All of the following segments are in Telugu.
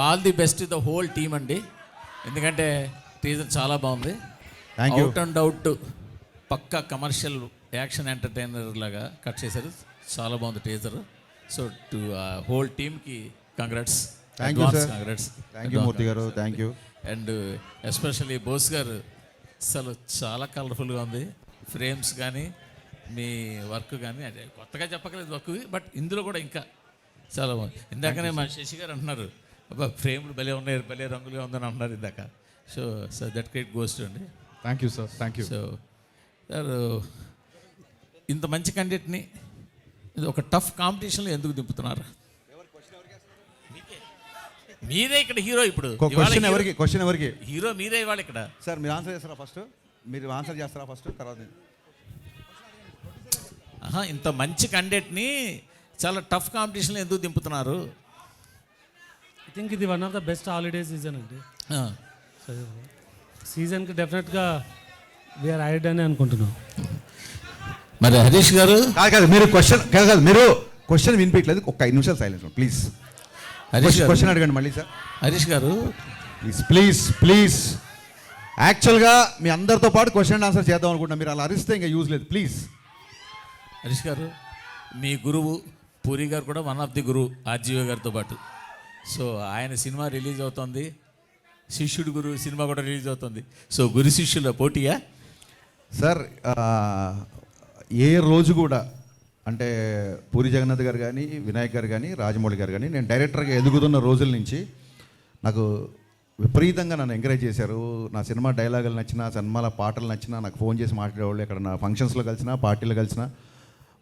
All the best the whole team అండి. ఎందుకంటే టీజర్ చాలా బాగుంది. అవుట్ అండ్ అవుట్ పక్కా కమర్షియల్ యాక్షన్ ఎంటర్టైనర్ లాగా కట్ చేశారు. చాలా బాగుంది టీజర్. సో టు హోల్ టీమ్కి congrats. Congrats. Thank you Murthy గారు, thank you. And especially Bose గారు అసలు చాలా కలర్ఫుల్గా ఉంది. ఫ్రేమ్స్ కానీ మీ వర్క్ కానీ అదే కొత్తగా చెప్పకలేదు వర్క్, బట్ ఇందులో కూడా ఇంకా చాలా బాగుంది. ఇందాకనే మా శశి గారు అంటున్నారు, అబ్బా ఫ్రేమ్లు భలే ఉన్నాయి, భలే రంగులుగా ఉందని అంటున్నారు ఇందాక. So that credit goes to అండి. Thank you sir, thank you. So sir ఇంత మంచి కంటెంట్ని ఒక టఫ్ కాంపిటీషన్లో ఎందుకు దింపుతున్నారు? మీరే ఇక్కడ హీరో. ఇప్పుడు క్వశ్చన్ ఎవరికి హీరో మీరే ఇవాళ ఇక్కడ. సార్ మీరు ఆన్సర్ చేస్తారా ఫస్ట్? మీరు ఆన్సర్ చేస్తారా ఫస్ట్, తర్వాత ఇంత మంచి కంటెంట్ని చాలా టఫ్ కాంపిటీషన్లో ఎందుకు దింపుతున్నారు? ఐ థింక్ ఇది one of the best holiday season అండి. సీజన్కి డెఫినెట్గా వీఆర్ ఐడ్ అని అనుకుంటున్నాం. మరి హరీష్ గారు కాదు, మీరు క్వశ్చన్ వినిపించలేదు. ఒక 5 నిమిషాలు సైలెన్స్ ప్లీజ్. క్వశ్చన్ అడగండి మళ్ళీ సార్. హరీష్ గారు ప్లీజ్ యాక్చువల్గా మీ అందరితో పాటు క్వశ్చన్ అండ్ ఆన్సర్ చేద్దాం అనుకుంటున్నా. మీరు అలా అరిస్తే ఇంకా యూజ్ లేదు ప్లీజ్. హరీష్ గారు మీ గురువు పూరి గారు కూడా వన్ ఆఫ్ ది గురువు ఆర్జీవి గారితో పాటు. సో ఆయన సినిమా రిలీజ్ అవుతుంది, శిష్యుడు గురు సినిమా కూడా రిలీజ్ అవుతుంది. సో గురు శిష్యుల పోటీయా సార్? ఏ రోజు కూడా అంటే పూరి జగన్నాథ్ గారు కానీ, వినాయక్ గారు కానీ, రాజమౌళి గారు కానీ, నేను డైరెక్టర్గా ఎదుగుతున్న రోజుల నుంచి నాకు విపరీతంగా నన్ను ఎంకరేజ్ చేశారు. నా సినిమా డైలాగులు నచ్చినా, సినిమాల పాటలు నచ్చినా నాకు ఫోన్ చేసి మాట్లాడేవాళ్ళు. ఇక్కడ నా ఫంక్షన్స్లో కలిసినా, పార్టీలో కలిసినా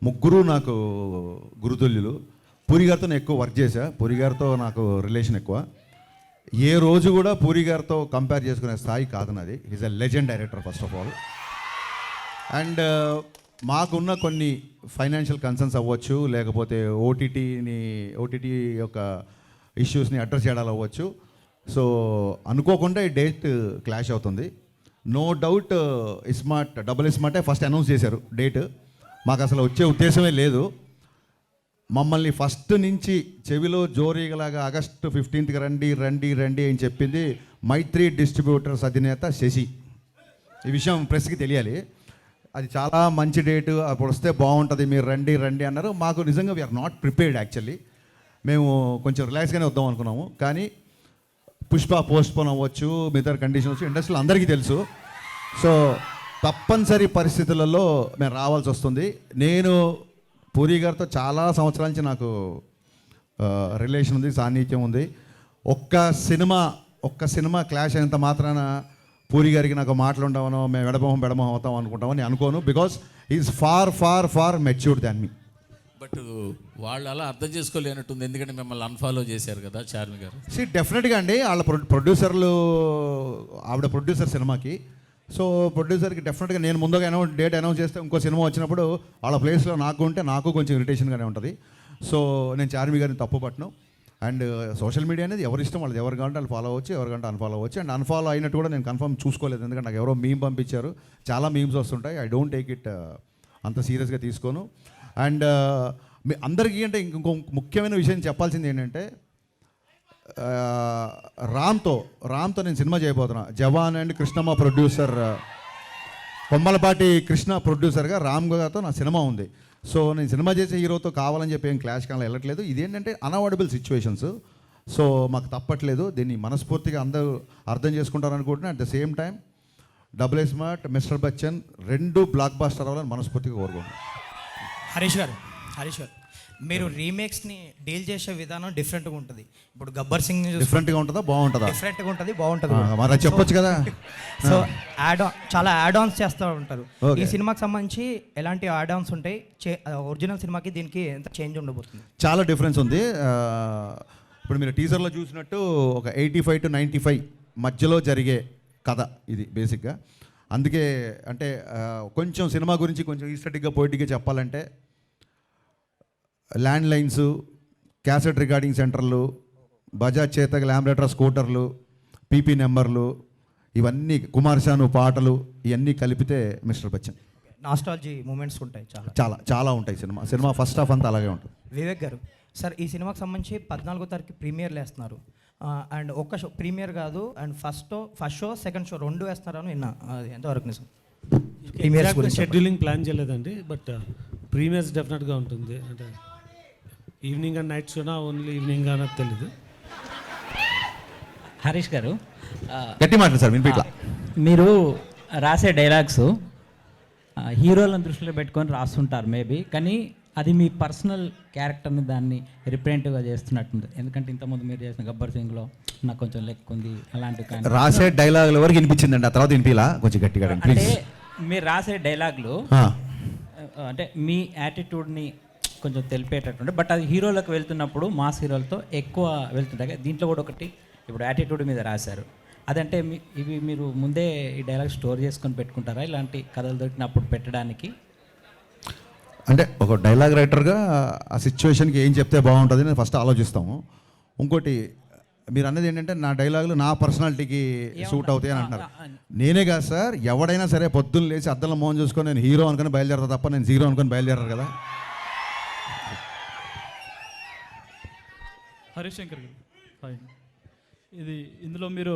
ముగ్గురు నాకు గురుతుల్యులు. పూరి గారితో నేను ఎక్కువ వర్క్ చేశా. పూరి గారితో నాకు రిలేషన్ ఎక్కువ. ఏ రోజు కూడా పూరి గారితో కంపేర్ చేసుకునే స్థాయి కాదు నాది. Is a legend director first of all. And మాకున్న కొన్ని ఫైనాన్షియల్ కన్సర్న్స్ అవ్వచ్చు, లేకపోతే ఓటీటీ యొక్క ఇష్యూస్ని అడ్రస్ చేయడాలు అవ్వచ్చు. సో అనుకోకుండా ఈ డేట్ క్లాష్ అవుతుంది. నో డౌట్ డబుల్ ఇస్మార్టే ఫస్ట్ అనౌన్స్ చేశారు డేట్. మాకు అసలు వచ్చే ఉద్దేశమే లేదు. మమ్మల్ని ఫస్ట్ నుంచి చెవిలో జోరీగలాగా ఆగస్టు 15కి రండి అని చెప్పింది మైత్రి డిస్ట్రిబ్యూటర్స్ అధినేత శశి. ఈ విషయం ప్రెస్కి తెలియాలి. అది చాలా మంచి డేటు, అప్పుడు వస్తే బాగుంటుంది, మీరు రండి అన్నారు. మాకు నిజంగా వీఆర్ నాట్ ప్రిపేర్డ్ యాక్చువల్లీ. మేము కొంచెం రిలాక్స్గానే వద్దాం అనుకున్నాము. కానీ పుష్ప పోస్ట్పోన్ అవ్వచ్చు, మిగతా కండిషన్స్ ఇండస్ట్రీలో అందరికీ తెలుసు. సో తప్పనిసరి పరిస్థితులలో మేము రావాల్సి వస్తుంది. నేను పూరి గారితో చాలా సంవత్సరాల నుంచి నాకు రిలేషన్ ఉంది, సాన్నిహిత్యం ఉంది. ఒక్క సినిమా క్లాష్ అయినంత మాత్రాన పూరి గారికి నాకు మాటలు ఉండవనో, మేము బెడమొహం అవుతాం అనుకుంటామని అనుకోను. Because is far matured than me. But వాళ్ళు అలా అర్థం చేసుకోలేనట్టుంది, ఎందుకంటే మిమ్మల్ని అన్ఫాలో చేశారు కదా చార్మి గారు. డెఫినెట్గా అండి, వాళ్ళ ప్రొడ్యూసర్లు, ఆవిడ ప్రొడ్యూసర్ సినిమాకి. సో ప్రొడ్యూసర్కి డెఫినెట్గా నేను ముందుగా డేట్ అనౌన్స్ చేస్తే ఇంకో సినిమా వచ్చినప్పుడు వాళ్ళ ప్లేస్లో నాకు కొంచెం ఇరిటేషన్గానే ఉంటుంది. సో నేను చార్మి గారిని తప్పు పట్టను. అండ్ సోషల్ మీడియా అనేది ఎవరి ఇష్టం, వాళ్ళది. ఎవరు కావాలంటే వాళ్ళు ఫాలో అవ్వచ్చు, ఎవరు కావాలంటే అన్ఫాలో అవ్వచ్చు. అండ్ అన్ఫాలో అయినట్టు కూడా నేను కన్ఫర్మ్ చూసుకోలేదు, ఎందుకంటే నాకు ఎవరో మీమ్ పంపించారు. చాలా మీమ్స్ వస్తుంటాయి. ఐ డోంట్ టేక్ ఇట్ అంత సీరియస్గా తీసుకోను. అండ్ మీ అందరికీ అంటే ఇంకో ముఖ్యమైన విషయం చెప్పాల్సింది ఏంటంటే, రామ్తో నేను సినిమా చేయబోతున్నా. జవాన్ అండ్ కృష్ణమ్మ ప్రొడ్యూసర్, కొమ్మలపాటి కృష్ణ ప్రొడ్యూసర్గా రామ్ గారితో నా సినిమా ఉంది. సో నేను సినిమా చేసే హీరోతో కావాలని చెప్పి ఏం క్లాష్ కానీ వెళ్ళట్లేదు. ఇదేంటంటే అన్అవాయిడబుల్ సిచ్యువేషన్స్. సో మాకు తప్పట్లేదు. దీన్ని మనస్ఫూర్తిగా అందరూ అర్థం చేసుకుంటారు అనుకుంటున్నాను. At the same time double smart, mister Bachchan 2 blockbuster అవ్వాలని మనస్ఫూర్తిగా కోరుకుంటున్నాను. హరీష్ గారు మీరు రీమేక్స్ని డీల్ చేసే విధానం డిఫరెంట్గా ఉంటుంది. ఇప్పుడు గబ్బర్ సింగ్ డిఫరెంట్గా ఉంటుందా, బాగుంటుందా? డిఫరెంట్గా బాగుంటుంది. మరి చెప్పొచ్చు కదా. సో చాలా యాడ్ ఆన్స్ చేస్తూ ఉంటారు. ఈ సినిమాకి సంబంధించి ఎలాంటి యాడ్ ఆన్స్ ఉంటాయి? ఒరిజినల్ సినిమాకి దీనికి ఎంత చేంజ్ ఉండబోతుంది? చాలా డిఫరెన్స్ ఉంది. ఇప్పుడు మీరు టీజర్లో చూసినట్టు ఒక 85 to 95 మధ్యలో జరిగే కథ ఇది బేసిక్గా. అందుకే అంటే కొంచెం సినిమా గురించి కొంచెం ఈస్టెటిక్గా పోయిటిక్గా చెప్పాలంటే, ల్యాండ్ లైన్స్, క్యాసెట్ రికార్డింగ్ సెంటర్లు, బజాజ్ చేతక ల్యాంబ్రేటర్ స్కూటర్లు, పీపీ నెంబర్లు, ఇవన్నీ కుమార్శాను పాటలు, ఇవన్నీ కలిపితే మిస్టర్ బచ్చన్. నాస్టాలజీ మూమెంట్స్ ఉంటాయి, చాలా ఉంటాయి. సినిమా ఫస్ట్ హాఫ్ అంతా అలాగే ఉంటుంది. వివేక్ గారు సార్, ఈ సినిమాకి సంబంధించి 14వ తారీఖు ప్రీమియర్లు వేస్తున్నారు. అండ్ ఒక్క షో ప్రీమియర్ కాదు and first show second show రెండు వేస్తారని విన్నా, అది ఎంతవరకు నిజం? ప్రీమియర్స్ గురించి షెడ్యూలింగ్ ప్లాన్ చేయలేదండి, బట్ ప్రీమియర్స్ డెఫినెట్గా ఉంటుంది. అంటే ఈవినింగ్ అండ్ నైట్ షోనా ఓన్లీ ఈవినింగ్ అన్నది తెలీదు. హరీష్ గారు, గట్టి మాట్లాడు సార్, వినిపిట్లా. మీరు రాసే డైలాగ్స్ హీరోలను దృష్టిలో పెట్టుకొని రాస్తుంటారు మేబీ, కానీ అది మీ పర్సనల్ క్యారెక్టర్ని దాన్ని రిప్రజెంటివ్గా చేస్తున్నట్టుంది. ఎందుకంటే ఇంతకుముందు మీరు చేసిన గబ్బర్ సింగ్లో నాకు కొంచెం లెక్క ఉంది అలాంటివి, కానీ రాసే డైలాగుల వరకు వినిపించిందండి, ఆ తర్వాత వినిపిలా కొంచెం గట్టిగా అంటే మీరు రాసే డైలాగులు అంటే మీ యాటిట్యూడ్ని కొంచెం తెలిపేటట్టుండే, బట్ అది హీరోలకు వెళ్తున్నప్పుడు మాస్ హీరోలతో ఎక్కువ వెళ్తుంటాయి. దీంట్లో కూడా ఒకటి ఇప్పుడు యాటిట్యూడ్ మీద రాశారు, అదంటే ఇవి మీరు ముందే ఈ డైలాగ్ స్టోర్ చేసుకొని పెట్టుకుంటారా ఇలాంటి కథలు దొరికినప్పుడు పెట్టడానికి? అంటే ఒక డైలాగ్ రైటర్గా ఆ సిచ్యువేషన్కి ఏం చెప్తే బాగుంటుంది అని ఫస్ట్ ఆలోచిస్తాము. ఇంకోటి మీరు అన్నది ఏంటంటే నా డైలాగులు నా పర్సనాలిటీకి సూట్ అవుతాయి అని అంటున్నారు. నేనే కాదు సార్, ఎవడైనా సరే పొద్దున్న లేచి అద్దంలో మోహన్ చూసుకొని నేను హీరో అనుకుని బయలుదేరతా తప్ప నేను జీరో అనుకుని బయలుదేరారు కదా. హరీష్ శంకర్ గారు, హాయ్. ఇందులో మీరు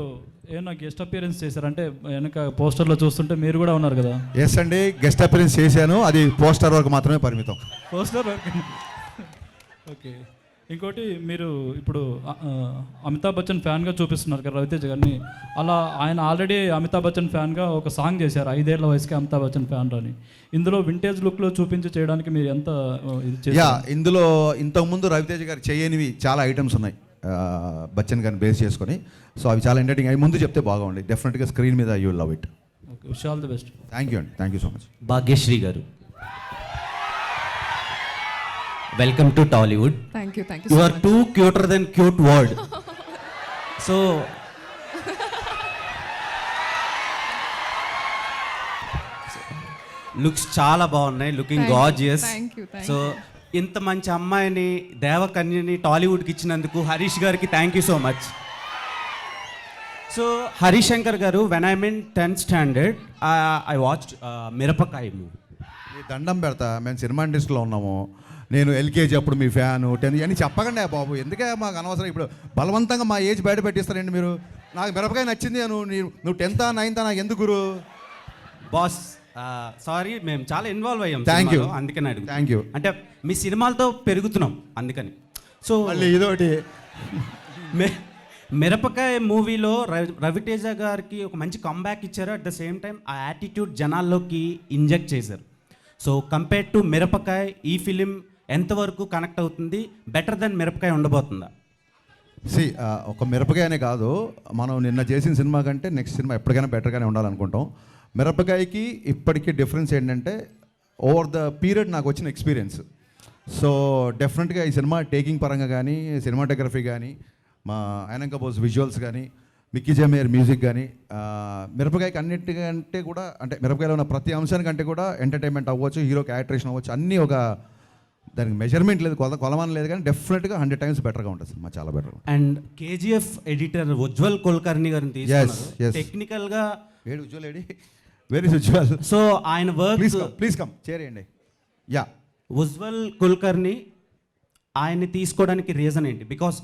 ఏమన్నా గెస్ట్ అపియరెన్స్ చేశారంటే వెనక పోస్టర్లో చూస్తుంటే మీరు కూడా ఉన్నారు కదా? ఎస్ అండి, గెస్ట్ అపియరెన్స్ చేశాను, అది పోస్టర్ వరకు మాత్రమే పరిమితం. Poster okay. ఇంకోటి మీరు ఇప్పుడు అమితాబ్ బచ్చన్ ఫ్యాన్గా చూపిస్తున్నారు కదా రవితేజ గారిని, అలా ఆయన ఆల్రెడీ అమితాబ్ బచ్చన్ ఫ్యాన్గా ఒక సాంగ్ చేశారు 5 ఏళ్ల వయసుకి అమితాబ్ బచ్చన్ ఫ్యాన్ అని. ఇందులో వింటేజ్ లుక్లో చూపించి చేయడానికి మీరు ఎంత ఇది చేశారు? ఇందులో ఇంతకుముందు రవితేజ గారు చేయనివి చాలా ఐటమ్స్ ఉన్నాయి బచ్చన్ గారిని బేస్ చేసుకొని. సో అవి చాలా ఎంటర్టైనింగ్ అవి ముందు చెప్తే బాగుంది. డెఫినెట్గా స్క్రీన్ మీద you love it. Okay, wish all the best. Thank you అండి, thank you so much. Bhagyashri garu, welcome to Tollywood. Thank you you are too cuter than cute word. So looks చాలా బాగున్నాయి, లుకింగ్ గార్జియస్. సో ఇంత మంచి అమ్మాయిని దేవకన్యని టాలీవుడ్కి ఇచ్చినందుకు హరీష్ గారికి thank you so much. So Harish Shankar garu, when I mean 10th standard I watched Mirapakaya movie. మీ దండం పెడతా, మేము సినిమా ఇండస్ట్రీలో ఉన్నాము, నేను ఎల్కేజీ అప్పుడు మీ ఫ్యాను 10 అని చెప్పకండి బాబు, ఎందుకే మాకు అనవసరం. ఇప్పుడు బలవంతంగా మా ఏజ్ బయట పెట్టిస్తారండి మీరు. నాకు మిరపకాయ నచ్చింది, నువ్వు 10th 9th నాకు ఎందుకు గురు? బాస్ సారీ, మేము చాలా ఇన్వాల్వ్ అయ్యాం. థ్యాంక్ యూ, అందుకని అడుగు. Thank you. అంటే మీ సినిమాలతో పెరుగుతున్నాం అందుకని. సో మళ్ళీ ఇదొకటి, మిరపకాయ మూవీలో రవితేజ గారికి ఒక మంచి కంబ్యాక్ ఇచ్చారు. అట్ ద సేమ్ టైం ఆ యాటిట్యూడ్ జనాల్లోకి ఇంజెక్ట్ చేశారు. సో కంపేర్ టు మిరపకాయ ఈ ఫిలిం ఎంతవరకు కనెక్ట్ అవుతుంది? బెటర్ దెన్ మిరపకాయ ఉండబోతుందా? ఒక మిరపకాయనే కాదు, మనం నిన్న చేసిన సినిమా కంటే నెక్స్ట్ సినిమా ఎప్పటికైనా బెటర్గానే ఉండాలనుకుంటాం. మిరపకాయకి ఇప్పటికీ డిఫరెన్స్ ఏంటంటే ఓవర్ ద పీరియడ్ నాకు వచ్చిన ఎక్స్పీరియన్స్. సో డెఫినెట్గా ఈ సినిమా టేకింగ్ పరంగా కానీ, సినిమాటోగ్రఫీ కానీ, మా ఆయనంక బోస్ విజువల్స్ కానీ, మిక్కీ జమేర్ మ్యూజిక్ కానీ, మిరపకాయకి అన్నిటికంటే కూడా అంటే మిరపకాయలో ఉన్న ప్రతి అంశానికంటే కూడా ఎంటర్టైన్మెంట్ అవ్వచ్చు, హీరో క్యారెక్టరేషన్ అవ్వచ్చు, అన్నీ ఒక దానికి మెజర్మెంట్ లేదు, కొలమానం లేదు, కానీ డెఫినెట్గా 100 times బెటర్గా ఉంటుంది సినిమా, చాలా బెటర్గా. And KGF editor Ujjwal Kulkarni గారిని తీసుకున్నారు. టెక్నికల్గా ఏడు Ujjwal AD, very Ujjwal. So ఆయన వర్క్, ప్లీజ్ కమ్ చేయండి. యా, ఉజ్వల్ కుల్కర్ని ఆయన్ని తీసుకోవడానికి రీజన్ ఏంటి? బికాస్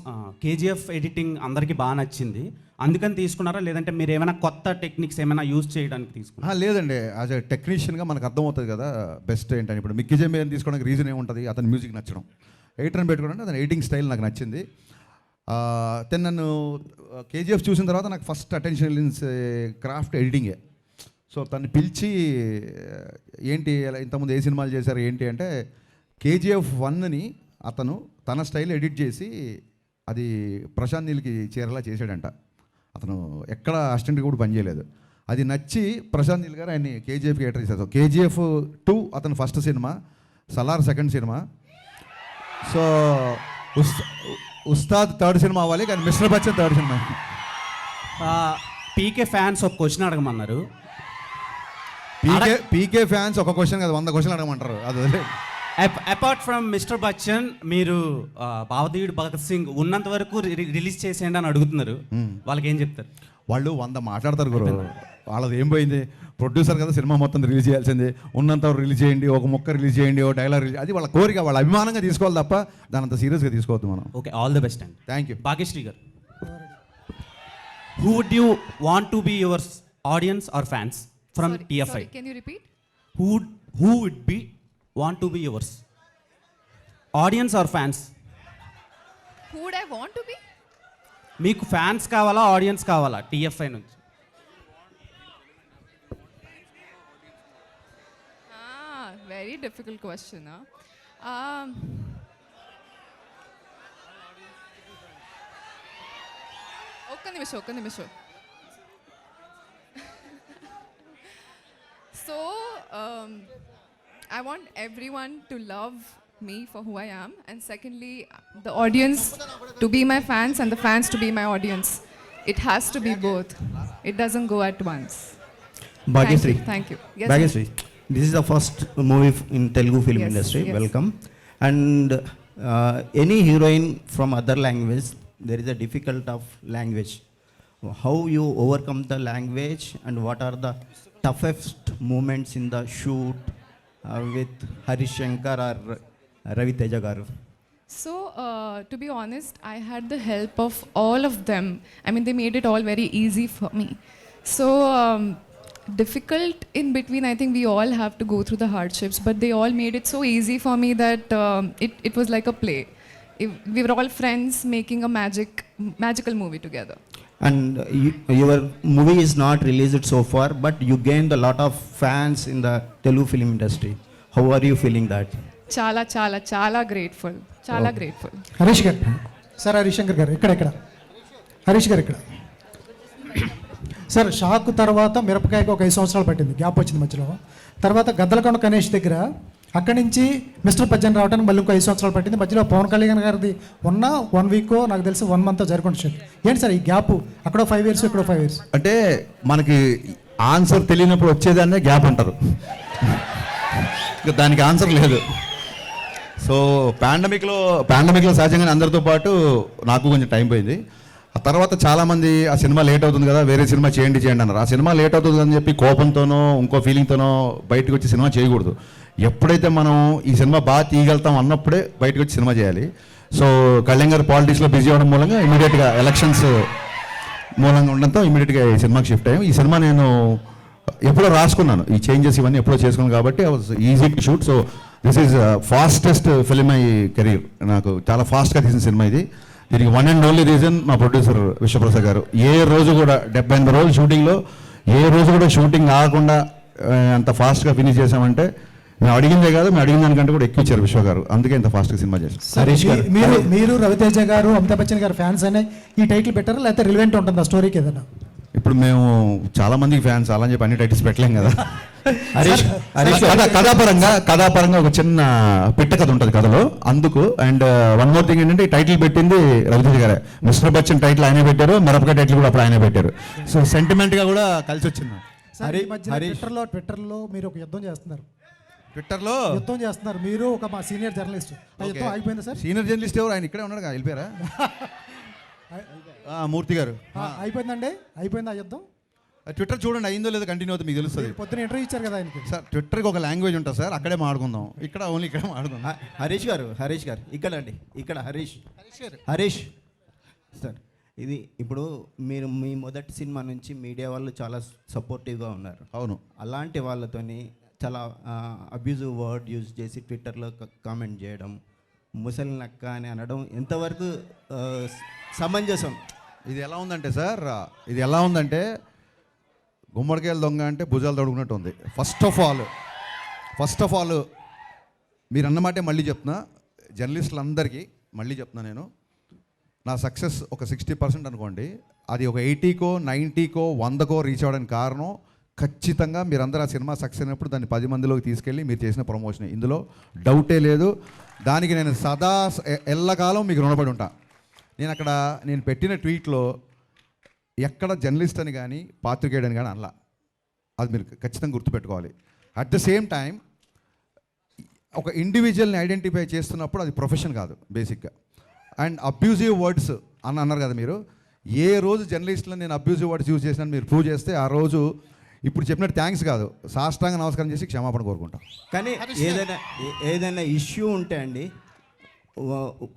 కేజీఎఫ్ ఎడిటింగ్ అందరికీ బాగా నచ్చింది, అందుకని తీసుకున్నారా? లేదంటే మీరు ఏమైనా కొత్త టెక్నిక్స్ ఏమైనా యూజ్ చేయడానికి తీసుకున్నారా? లేదండి, యాజ్ ఎ టెక్నీషియన్గా మనకు అర్థమవుతుంది కదా బెస్ట్ ఏంటని. ఇప్పుడు మిక్కీ జమేర్ తీసుకోవడానికి రీజన్ ఏముంటుంది? అతని మ్యూజిక్ నచ్చడం, ఎడిటర్ని పెట్టుకోవడానికి అతని ఎడిటింగ్ స్టైల్ నాకు నచ్చింది. నన్ను కేజీఎఫ్ చూసిన తర్వాత నాకు ఫస్ట్ అటెన్షన్ వెళ్ళిన క్రాఫ్ట్ ఎడిటింగే. సో తను పిలిచి ఏంటి ఇంతకుముందు ఏ సినిమాలు చేశారు ఏంటి అంటే, కేజీఎఫ్ 1ని అతను తన స్టైల్ ఎడిట్ చేసి అది ప్రశాంత్ నీల్కి చేరేలా చేశాడంట. అతను ఎక్కడ అసిస్టెంట్ కూడా పనిచేయలేదు. అది నచ్చి ప్రశాంత్ నీల్ గారు ఆయన్ని కేజీఎఫ్కి ఎంటర్ చేశారు. కేజీఎఫ్ 2 అతను ఫస్ట్ సినిమా, సలార్ సెకండ్ సినిమా. సో ఉస్తాద్ థర్డ్ సినిమా అవ్వాలి, కానీ మిస్టర్ బచ్చన్ థర్డ్ సినిమా. పీకే ఫ్యాన్స్ ఒక క్వశ్చన్ అడగమన్నారు. పీకే ఫ్యాన్స్ ఒక క్వశ్చన్ కాదు 100 క్వశ్చన్లు అడగమంటారు. అది అపార్ట్ ఫ్రమ్ మిస్టర్ బచ్చన్, మీరు భావదేవుడు భగత్ సింగ్ ఉన్నంత వరకు రిలీజ్ చేసేయండి అని అడుగుతున్నారు. వాళ్ళకి ఏం చెప్తారు? వాళ్ళు 100 మాట్లాడతారు గురు, వాళ్ళది ఏం పోయింది? ప్రొడ్యూసర్ కదా, సినిమా మొత్తం రిలీజ్ చేయాల్సిందే, ఉన్నంత రిలీజ్ చేయండి, ఒక మొక్క రిలీజ్ చేయండి, ఒక డైలాగ్ రిలీజ్, అది వాళ్ళ కోరిక, వాళ్ళ అభిమానంగా తీసుకోవాలి తప్ప దాని అంత సీరియస్గా తీసుకోవద్దు మనం. ఓకే, ఆల్ ది బెస్ట్ అండి. Thank you. Bhagyashri garu. who would you want to be your audience or fans from TFI? Sorry, can you repeat? Who would be want to be yours? Audience or fans? Who would I want to be? మీకు ఫ్యాన్స్ కావాలా ఆడియన్స్ కావాలా TFI నుంచి? Very difficult question. ఒక్క నిమిషం. So, I want everyone to love me for who I am, and secondly, the audience to be my fans and the fans to be my audience. It has to be both. It doesn't go at once. Bhagyashree. Thank you. Yes, Bhagyashree, this is the first movie in Telugu film Yes, industry. yes. Welcome. And any heroine from other language, there is a difficult of language. How you overcome the language, and what are the toughest moments in the shoot with Harish Shankar or Ravi Teja garu? So, to be honest, I had the help of all of them. I mean, they made it all very easy for me. So, difficult in between, I think we all have to go through the hardships, but they all made it so easy for me that it was like a play. We were all friends making a magical movie together. And your movie is not released so far, but you gained a lot of fans in the Telugu film industry. How are you feeling that? Chala grateful. Grateful. Harish garu sir, Harishankar garu ఇక్కడ హరీష్ గారు ఇక్కడ. సార్, షాక్ తర్వాత మిరపకాయకు ఒక 5 సంవత్సరాలు పట్టింది, గ్యాప్ వచ్చింది మధ్యలో. తర్వాత గద్దలకొండ గణేష్ దగ్గర అక్కడి నుంచి మిస్టర్ పద్యం రావడానికి మళ్ళీ ఇంకో 5 సంవత్సరాలు పట్టింది. మధ్యలో పవన్ కళ్యాణ్ గారిది ఉన్న 1 వీక్, నాకు తెలిసి 1 మంత్ జరుగుతుంది. ఏంటి సార్ ఈ గ్యాప్? అక్కడో 5 years, ఇక్కడో 5 years. అంటే మనకి ఆన్సర్ తెలియనప్పుడు వచ్చేదాన్నే గ్యాప్ అంటారు. దానికి ఆన్సర్ లేదు. సో పాండమిక్లో సహజంగానే అందరితో పాటు నాకు కొంచెం టైం పోయింది. ఆ తర్వాత చాలామంది ఆ సినిమా లేట్ అవుతుంది కదా, వేరే సినిమా చేయండి అన్నారు. ఆ సినిమా లేట్ అవుతుంది అని చెప్పి కోపంతోనో ఇంకో ఫీలింగ్తోనో బయటకు వచ్చి సినిమా చేయకూడదు. ఎప్పుడైతే మనం ఈ సినిమా బాగా తీయగలుగుతాం అన్నప్పుడే బయటకు వచ్చి సినిమా చేయాలి. సో కళ్యాణ్ గారు పాలిటిక్స్లో బిజీ అవ్వడం మూలంగా ఇమీడియట్గా ఎలక్షన్స్ మూలంగా ఉండడంతో ఇమీడియట్గా ఈ సినిమాకి షిఫ్ట్ అయ్యాం. ఈ సినిమా నేను ఎప్పుడో రాసుకున్నాను, ఈ చేంజెస్ ఇవన్నీ ఎప్పుడో చేసుకున్నాను కాబట్టి I was easy to shoot. So this is fastest film my career. నాకు చాలా ఫాస్ట్గా తీసిన సినిమా ఇది. దీనికి 1 and only రీజన్ మా ప్రొడ్యూసర్ విశ్వప్రసాద్ గారు. ఏ రోజు కూడా 78 రోజులు షూటింగ్లో ఏ రోజు కూడా షూటింగ్ ఆగకుండా అంత ఫాస్ట్గా ఫినిష్ చేసామంటే మేము అడిగిందే కాదు, మేము అడిగిన దానికంటే కూడా ఎక్కువ ఇచ్చారు విశ్వ గారు. అందుకే ఇంత ఫాస్ట్గా సినిమా చేశారు. హరీష్ గారు, మీరు రవితేజ గారు, అమితాబ్ బచ్చన్ గారు ఫ్యాన్స్ అనే ఈ టైటిల్ పెట్టారా, లేకపోతే రిలవెంట్ ఉంటుందా స్టోరీకి ఏదైనా? ఇప్పుడు మేము చాలా మందికి ఫ్యాన్స్ అలా అని చెప్పి అన్ని టైటిల్స్ పెట్టలేం కదా. కథాపరంగా ఒక చిన్న పిట్ట కథ ఉంటుంది కథలో, అందుకు. అండ్ వన్ మోర్ థింగ్ ఏంటంటే ఈ టైటిల్ పెట్టింది రవితేజ గారే. మిస్టర్ బచ్చన్ టైటిల్ ఆయనే పెట్టారు, మిరపకాయ టైటిల్ కూడా అప్పుడు ఆయనే పెట్టారు. సో సెంటిమెంట్గా కూడా కలిసి వచ్చింది. ట్విట్టర్లో మీరు ఒక యుద్ధం చేస్తున్నారు. ట్విట్టర్లో యుద్ధం చేస్తున్నారు మీరు, ఒక మా సీనియర్ జర్నలిస్ట్. యుద్ధం అయిపోయిందా సార్? సీనియర్ జర్నలిస్ట్ ఎవరు? ఆయన ఇక్కడే ఉన్నాడు, వెళ్ళిపోయారా? మూర్తి గారు. అయిపోయిందండి, అయిపోయింది ఆ యుద్ధం. ట్విట్టర్ చూడండి, అయిందో లేదో కంటిన్యూ అవుతుంది, మీకు తెలుస్తుంది. పొద్దున ఇంటర్వ్యూ ఇచ్చారు కదా ఆయనకి. సార్ ట్విట్టర్కి ఒక లాంగ్వేజ్ ఉంటుంది సార్, అక్కడే మాట్లాడుకుందాం. ఇక్కడ ఓన్లీ ఇక్కడే మాట్లాడుకుందాం. హరీష్ గారు ఇక్కడ అండి, ఇక్కడ హరీష్ సార్, ఇది ఇప్పుడు మీరు మీ మొదటి సినిమా నుంచి మీడియా వాళ్ళు చాలా సపోర్టివ్గా ఉన్నారు. అవును. అలాంటి వాళ్ళతోని చాలా అబ్యూజివ్ వర్డ్ యూజ్ చేసి ట్విట్టర్లో కామెంట్ చేయడం, ముసలి నక్క అని అనడం ఎంతవరకు సమంజసం? ఇది ఎలా ఉందంటే సార్, ఇది ఎలా ఉందంటే గుమ్మడికాయలు దొంగ అంటే భుజాలు తొడుగునట్టు ఉంది. ఫస్ట్ ఆఫ్ ఆల్ మీరు అన్నమాటే మళ్ళీ చెప్తున్నా, జర్నలిస్టులందరికీ మళ్ళీ చెప్తున్నా, నేను నా సక్సెస్ ఒక 60% అనుకోండి, అది ఒక 80కో 90కో 100కో రీచ్ అవ్వడానికి కారణం ఖచ్చితంగా మీరందరూ ఆ సినిమా సక్సెస్ అయినప్పుడు దాన్ని 10 మందిలోకి తీసుకెళ్ళి మీరు చేసిన ప్రమోషన్. ఇందులో డౌటే లేదు. దానికి నేను సదా ఎల్లకాలం మీకు రుణపడి ఉంటా. నేను పెట్టిన ట్వీట్లో ఎక్కడ జర్నలిస్ట్ అని కానీ పాత్రికేయుడని కానీ అనలా. అది మీరు ఖచ్చితంగా గుర్తుపెట్టుకోవాలి. అట్ ద సేమ్ టైం ఒక ఇండివిజువల్ని ఐడెంటిఫై చేస్తున్నప్పుడు అది ప్రొఫెషన్ కాదు బేసిక్గా. అండ్ అబ్యూజివ్ వర్డ్స్ అని అన్నారు కదా మీరు. ఏ రోజు జర్నలిస్టులో నేను అబ్యూజివ్ వర్డ్స్ యూజ్ చేసినా మీరు ప్రూవ్ చేస్తే ఆ రోజు ఇప్పుడు చెప్పినట్టు థ్యాంక్స్ కాదు, సాష్టాంగ నమస్కారం చేసి క్షమాపణ కోరుకుంటాం. కానీ ఏదైనా ఇష్యూ ఉంటే అండి,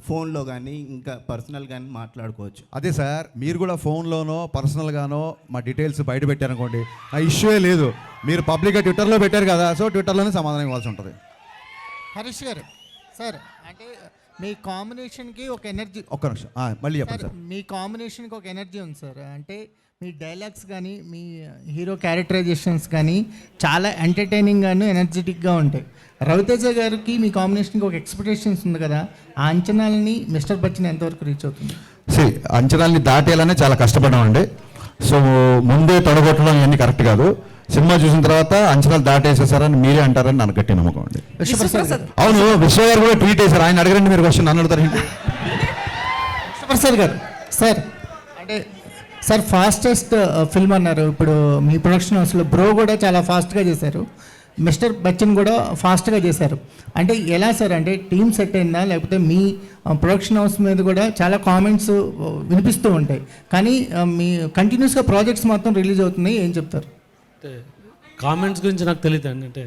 ఫోన్లో కానీ ఇంకా పర్సనల్ కానీ మాట్లాడుకోవచ్చు. అదే సార్, మీరు కూడా ఫోన్లోనో పర్సనల్గానో మా డీటెయిల్స్ బయట పెట్టారనుకోండి, ఆ ఇష్యూయే లేదు. మీరు పబ్లిక్గా ట్విట్టర్లో పెట్టారు కదా, సో ట్విట్టర్లోనే సమాధానం ఇవ్వాల్సి ఉంటుంది. హరీష్ గారు సార్, అంటే మీ కాంబినేషన్కి ఒక ఎనర్జీ, ఒక్క నిమిషం మళ్ళీ చెప్పండి సార్. మీ కాంబినేషన్కి ఒక ఎనర్జీ ఉంది సార్. అంటే మీ డైలాగ్స్ కానీ మీ హీరో క్యారెక్టరైజేషన్స్ కానీ చాలా ఎంటర్టైనింగ్గాను ఎనర్జెటిక్గా ఉంటాయి. రవితేజ గారికి మీ కాంబినేషన్కి ఒక ఎక్స్పెక్టేషన్స్ ఉంది కదా, ఆ అంచనాలని మిస్టర్ బచ్చన్ ఎంతవరకు రీచ్ అవుతుంది? అంచనాల్ని దాటేయాలనే చాలా కష్టపడ్డామండి. సో ముందే తొడగొట్టడం ఇవన్నీ కరెక్ట్ కాదు. సినిమా చూసిన తర్వాత అంచనాలు దాటేసేసారని మీరే అంటారని నాకు గట్టి నమ్మకం అండి. అవును, విశ్వ గారు కూడా ట్వీట్ చేశారు. ఆయన అడగండి, మీరు క్వశ్చన్ నన్ను అడుగుతారు. విశ్వప్రసాద్ గారు సార్, అంటే సార్ ఫాస్టెస్ట్ ఫిల్మ్ అన్నారు. ఇప్పుడు మీ ప్రొడక్షన్ హౌస్లో బ్రో కూడా చాలా ఫాస్ట్గా చేశారు, మిస్టర్ బచ్చన్ కూడా ఫాస్ట్గా చేశారు. అంటే ఎలా సార్, అంటే టీమ్ సెట్ అయిందా, లేకపోతే మీ ప్రొడక్షన్ హౌస్ మీద కూడా చాలా కామెంట్స్ వినిపిస్తూ ఉంటాయి, కానీ మీ కంటిన్యూస్గా ప్రాజెక్ట్స్ మాత్రం రిలీజ్ అవుతున్నాయి, ఏం చెప్తారు? అంటే కామెంట్స్ గురించి నాకు తెలియదు అండి, అంటే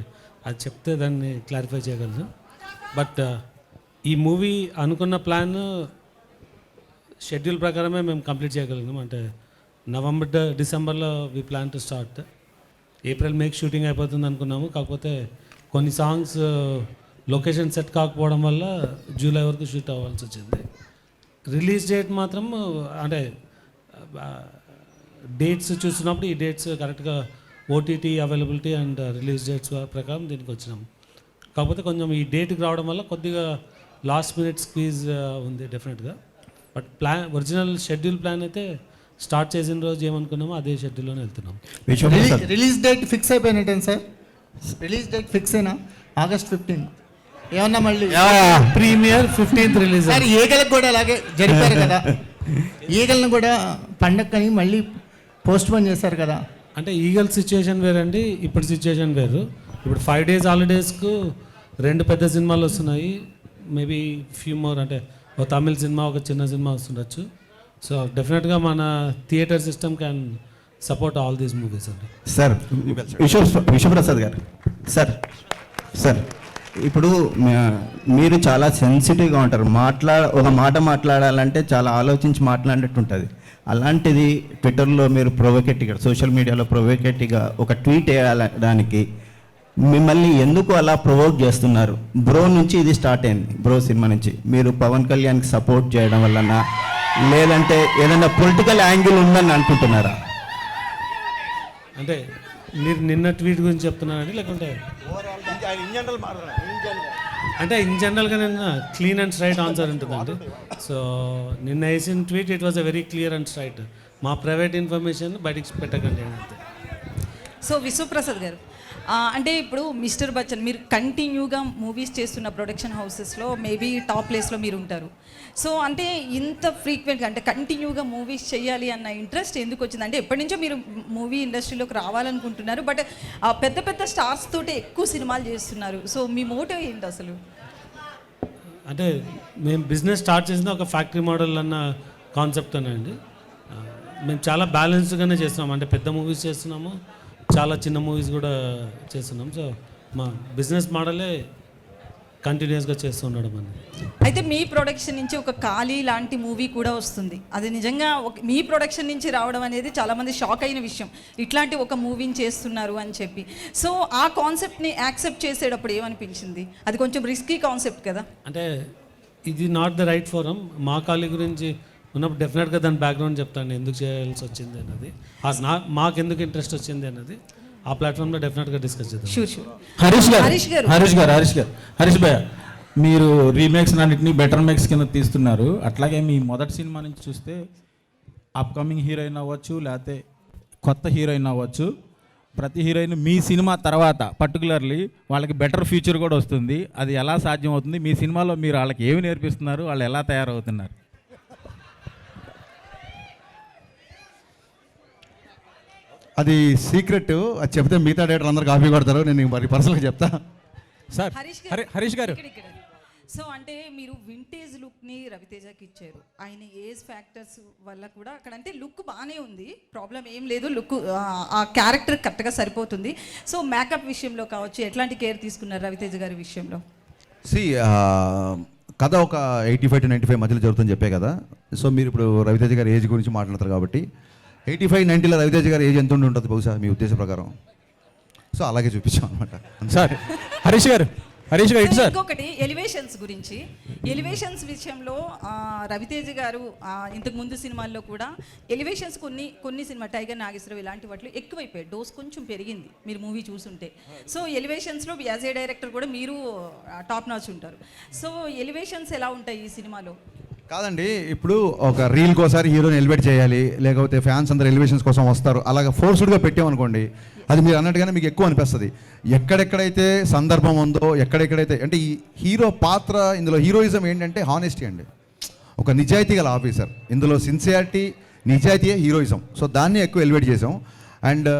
అది చెప్తే దాన్ని క్లారిఫై చేయగలను. బట్ ఈ మూవీ అనుకున్న ప్లాన్ షెడ్యూల్ ప్రకారమే మేము కంప్లీట్ చేయగలిగినాం. అంటే నవంబర్ డిసెంబర్లో we plan to start. April మేకి షూటింగ్ అయిపోతుంది అనుకున్నాము, కాకపోతే కొన్ని సాంగ్స్ లొకేషన్ సెట్ కాకపోవడం వల్ల జూలై వరకు షూట్ అవ్వాల్సి వచ్చింది. రిలీజ్ డేట్ మాత్రం అంటే డేట్స్ చూసినప్పుడు ఈ డేట్స్ కరెక్ట్గా OTT availability and release dates ప్రకారం దీనికి వచ్చినాం. కాకపోతే కొంచెం ఈ డేట్కి రావడం వల్ల కొద్దిగా లాస్ట్ మినిట్ స్క్వీజ్ ఉంది డెఫినెట్గా. బట్ ఒరిజినల్ షెడ్యూల్ ప్లాన్ అయితే స్టార్ట్ చేసిన రోజు ఏమనుకున్నామో అదే షెడ్యూల్లోనే వెళ్తున్నాం. రిలీజ్ డేట్ ఫిక్స్ అయిపోయినట్టే సార్? రిలీజ్ డేట్ ఫిక్స్ అయినా August 15th ఏమన్నా మళ్ళీ ప్రీమియర్ 15th రిలీజ్. సార్ ఈగలకు కూడా అలాగే జరిపారు కదా, ఈగలను కూడా పండక్కని మళ్ళీ పోస్ట్ పోన్ చేశారు కదా. అంటే ఈగల్ సిచ్యుయేషన్ వేరండి, ఇప్పుడు సిచ్యుయేషన్ వేరు. ఇప్పుడు 5 days హాలిడేస్కు 2 పెద్ద సినిమాలు వస్తున్నాయి, మేబీ ఫ్యూ మోర్, అంటే ఒక తమిళ సినిమా ఒక చిన్న సినిమా వస్తుండొచ్చు. సో డెఫినెట్గా మన theatre system can support all these movies అండి. సార్ విశ్వప్రసాద్ గారు, సార్ ఇప్పుడు మీరు చాలా సెన్సిటివ్గా ఉంటారు. ఒక మాట మాట్లాడాలంటే చాలా ఆలోచించి మాట్లాడినట్టు ఉంటుంది. అలాంటిది ట్విట్టర్లో మీరు ప్రొవోకేటివ్గా, సోషల్ మీడియాలో ప్రొవోకేటివ్గా ఒక ట్వీట్ వేయడానికి మిమ్మల్ని ఎందుకు అలా ప్రొవోక్ చేస్తున్నారు? బ్రో నుంచి ఇది స్టార్ట్ అయింది, బ్రో సినిమా నుంచి. మీరు పవన్ కళ్యాణ్కి సపోర్ట్ చేయడం వలన, లేదంటే ఏదైనా పొలిటికల్ యాంగిల్ ఉందని అనుకుంటున్నారా? అంటే మీరు నిన్న ట్వీట్ గురించి చెప్తున్నారండి, లేకుంటే అంటే ఇన్ జనరల్గా నిన్న క్లీన్ అండ్ స్ట్రైట్ ఆన్సర్ ఉంటుందండి. సో నిన్న వేసిన tweet it was a very clear and straight. మా ప్రైవేట్ ఇన్ఫర్మేషన్ బయటికి పెట్టకండి అంతే. సో విశ్వప్రసాద్ గారు, అంటే ఇప్పుడు మిస్టర్ బచ్చన్ మీరు కంటిన్యూగా మూవీస్ చేస్తున్న ప్రొడక్షన్ హౌసెస్లో మేబీ టాప్ ప్లేస్లో మీరు ఉంటారు. సో అంటే ఇంత ఫ్రీక్వెంట్గా అంటే కంటిన్యూగా మూవీస్ చేయాలి అన్న ఇంట్రెస్ట్ ఎందుకు వచ్చింది? అంటే ఎప్పటి నుంచో మీరు మూవీ ఇండస్ట్రీలోకి రావాలనుకుంటున్నారు, బట్ పెద్ద పెద్ద స్టార్స్ తోటి ఎక్కువ సినిమాలు చేస్తున్నారు. సో మీ మోటివ్ ఏంటి అసలు? అంటే మేము బిజినెస్ స్టార్ట్ చేసిన ఒక ఫ్యాక్టరీ మోడల్ అన్న కాన్సెప్ట్ అండి. మేము చాలా బ్యాలెన్స్డ్గానే చేస్తున్నాము. అంటే పెద్ద మూవీస్ చేస్తున్నాము, చాలా చిన్న మూవీస్ కూడా చేస్తున్నాం. సో మా బిజినెస్ మోడలే కంటిన్యూస్గా చేస్తూ ఉండడం అని. అయితే మీ ప్రొడక్షన్ నుంచి ఒక ఖాళీ లాంటి మూవీ కూడా వస్తుంది. అది నిజంగా మీ ప్రొడక్షన్ నుంచి రావడం అనేది చాలామంది షాక్ అయిన విషయం, ఇట్లాంటి ఒక మూవీని చేస్తున్నారు అని చెప్పి. సో ఆ కాన్సెప్ట్ని యాక్సెప్ట్ చేసేటప్పుడు ఏమనిపించింది? అది కొంచెం రిస్కీ కాన్సెప్ట్ కదా. అంటే ఇది నాట్ ద రైట్ ఫోరం. మా ఖాళీ గురించి ఉన్నప్పుడు డెఫినెట్గా దాని బ్యాక్గ్రౌండ్ చెప్తాను, ఎందుకు చేయాల్సి వచ్చింది అన్నది, మాకు ఎందుకు ఇంట్రెస్ట్ వచ్చింది అన్నది ఆ ప్లాట్ఫామ్లో డెఫినెట్గా డిస్కస్ చేద్దాం. హరీష్ భయ్య, మీరు రీమేక్స్ అన్నింటినీ బెటర్ మేక్స్ కింద తీస్తున్నారు. అట్లాగే మీ మొదటి సినిమా నుంచి చూస్తే అప్కమింగ్ హీరోయిన్ అవ్వచ్చు, లేకపోతే కొత్త హీరోయిన్ అవ్వచ్చు, ప్రతి హీరోయిన్ మీ సినిమా తర్వాత పర్టికులర్లీ వాళ్ళకి బెటర్ ఫ్యూచర్ కూడా వస్తుంది. అది ఎలా సాధ్యం అవుతుంది? మీ సినిమాలో మీరు వాళ్ళకి ఏమి నేర్పిస్తున్నారు? వాళ్ళు ఎలా తయారవుతున్నారు? అది సీక్రెట్, అది చెప్తే మిగతా డేటర్ అందరు కాపీ కొడతారు. నేను మరి పర్సనల్గా చెప్తా. సార్ హరీష్ గారు, సో అంటే మీరు వింటేజ్ లుక్ని రవితేజకి ఇచ్చారు. ఆయన ఏజ్ ఫ్యాక్టర్స్ వల్ల కూడా అక్కడ అంటే లుక్ బాగానే ఉంది, ప్రాబ్లం ఏం లేదు, లుక్ ఆ క్యారెక్టర్ కరెక్ట్గా సరిపోతుంది. సో మేకప్ విషయంలో కావచ్చు ఎట్లాంటి కేర్ తీసుకున్నారు రవితేజ గారి విషయంలో? కథ ఒక 85 to 95 మధ్యలో జరుగుతుందని చెప్పే కదా. సో మీరు ఇప్పుడు రవితేజ గారి ఏజ్ గురించి మాట్లాడతారు కాబట్టి 85-90లో రవితేజ గారి ఏజ్ ఎంత ఉండి ఉంటుంది బహుశా మీ ఉద్దేశ ప్రకారం? సో అలాగే చూపించాం అనమాట. సార్ హరీష్ గారు ఇటు సార్. ఇంకొకటి ఎలివేషన్స్ గురించి, ఎలివేషన్స్ విషయంలో రవితేజ గారు ఇంతకు ముందు సినిమాల్లో కూడా ఎలివేషన్స్ కొన్ని సినిమా టైగర్ నాగేశ్వరరావు ఇలాంటి వాటిలో ఎక్కువైపోయాయి, డోస్ కొంచెం పెరిగింది మీరు మూవీ చూసుంటే. సో ఎలివేషన్స్లో యాజ్ ఏ డైరెక్టర్ కూడా మీరు టాప్ నాచ్ ఉంటారు. సో ఎలివేషన్స్ ఎలా ఉంటాయి ఈ సినిమాలో? కాదండి, ఇప్పుడు ఒక రీల్కోసారి హీరోని ఎలివేట్ చేయాలి, లేకపోతే ఫ్యాన్స్ అందరు ఎలివేషన్స్ కోసం వస్తారు, అలాగే ఫోర్స్డ్గా పెట్టామనుకోండి, అది మీరు అన్నట్టుగానే మీకు ఎక్కువ అనిపిస్తుంది. ఎక్కడెక్కడైతే సందర్భం ఉందో, ఎక్కడెక్కడైతే అంటే ఈ హీరో పాత్ర, ఇందులో హీరోయిజం ఏంటంటే హానెస్టీ అండి, ఒక నిజాయితీ గల ఆఫీసర్. ఇందులో సిన్సియారిటీ, నిజాయితీయే హీరోయిజం. సో దాన్ని ఎక్కువ ఎలివేట్ చేసాం. అండ్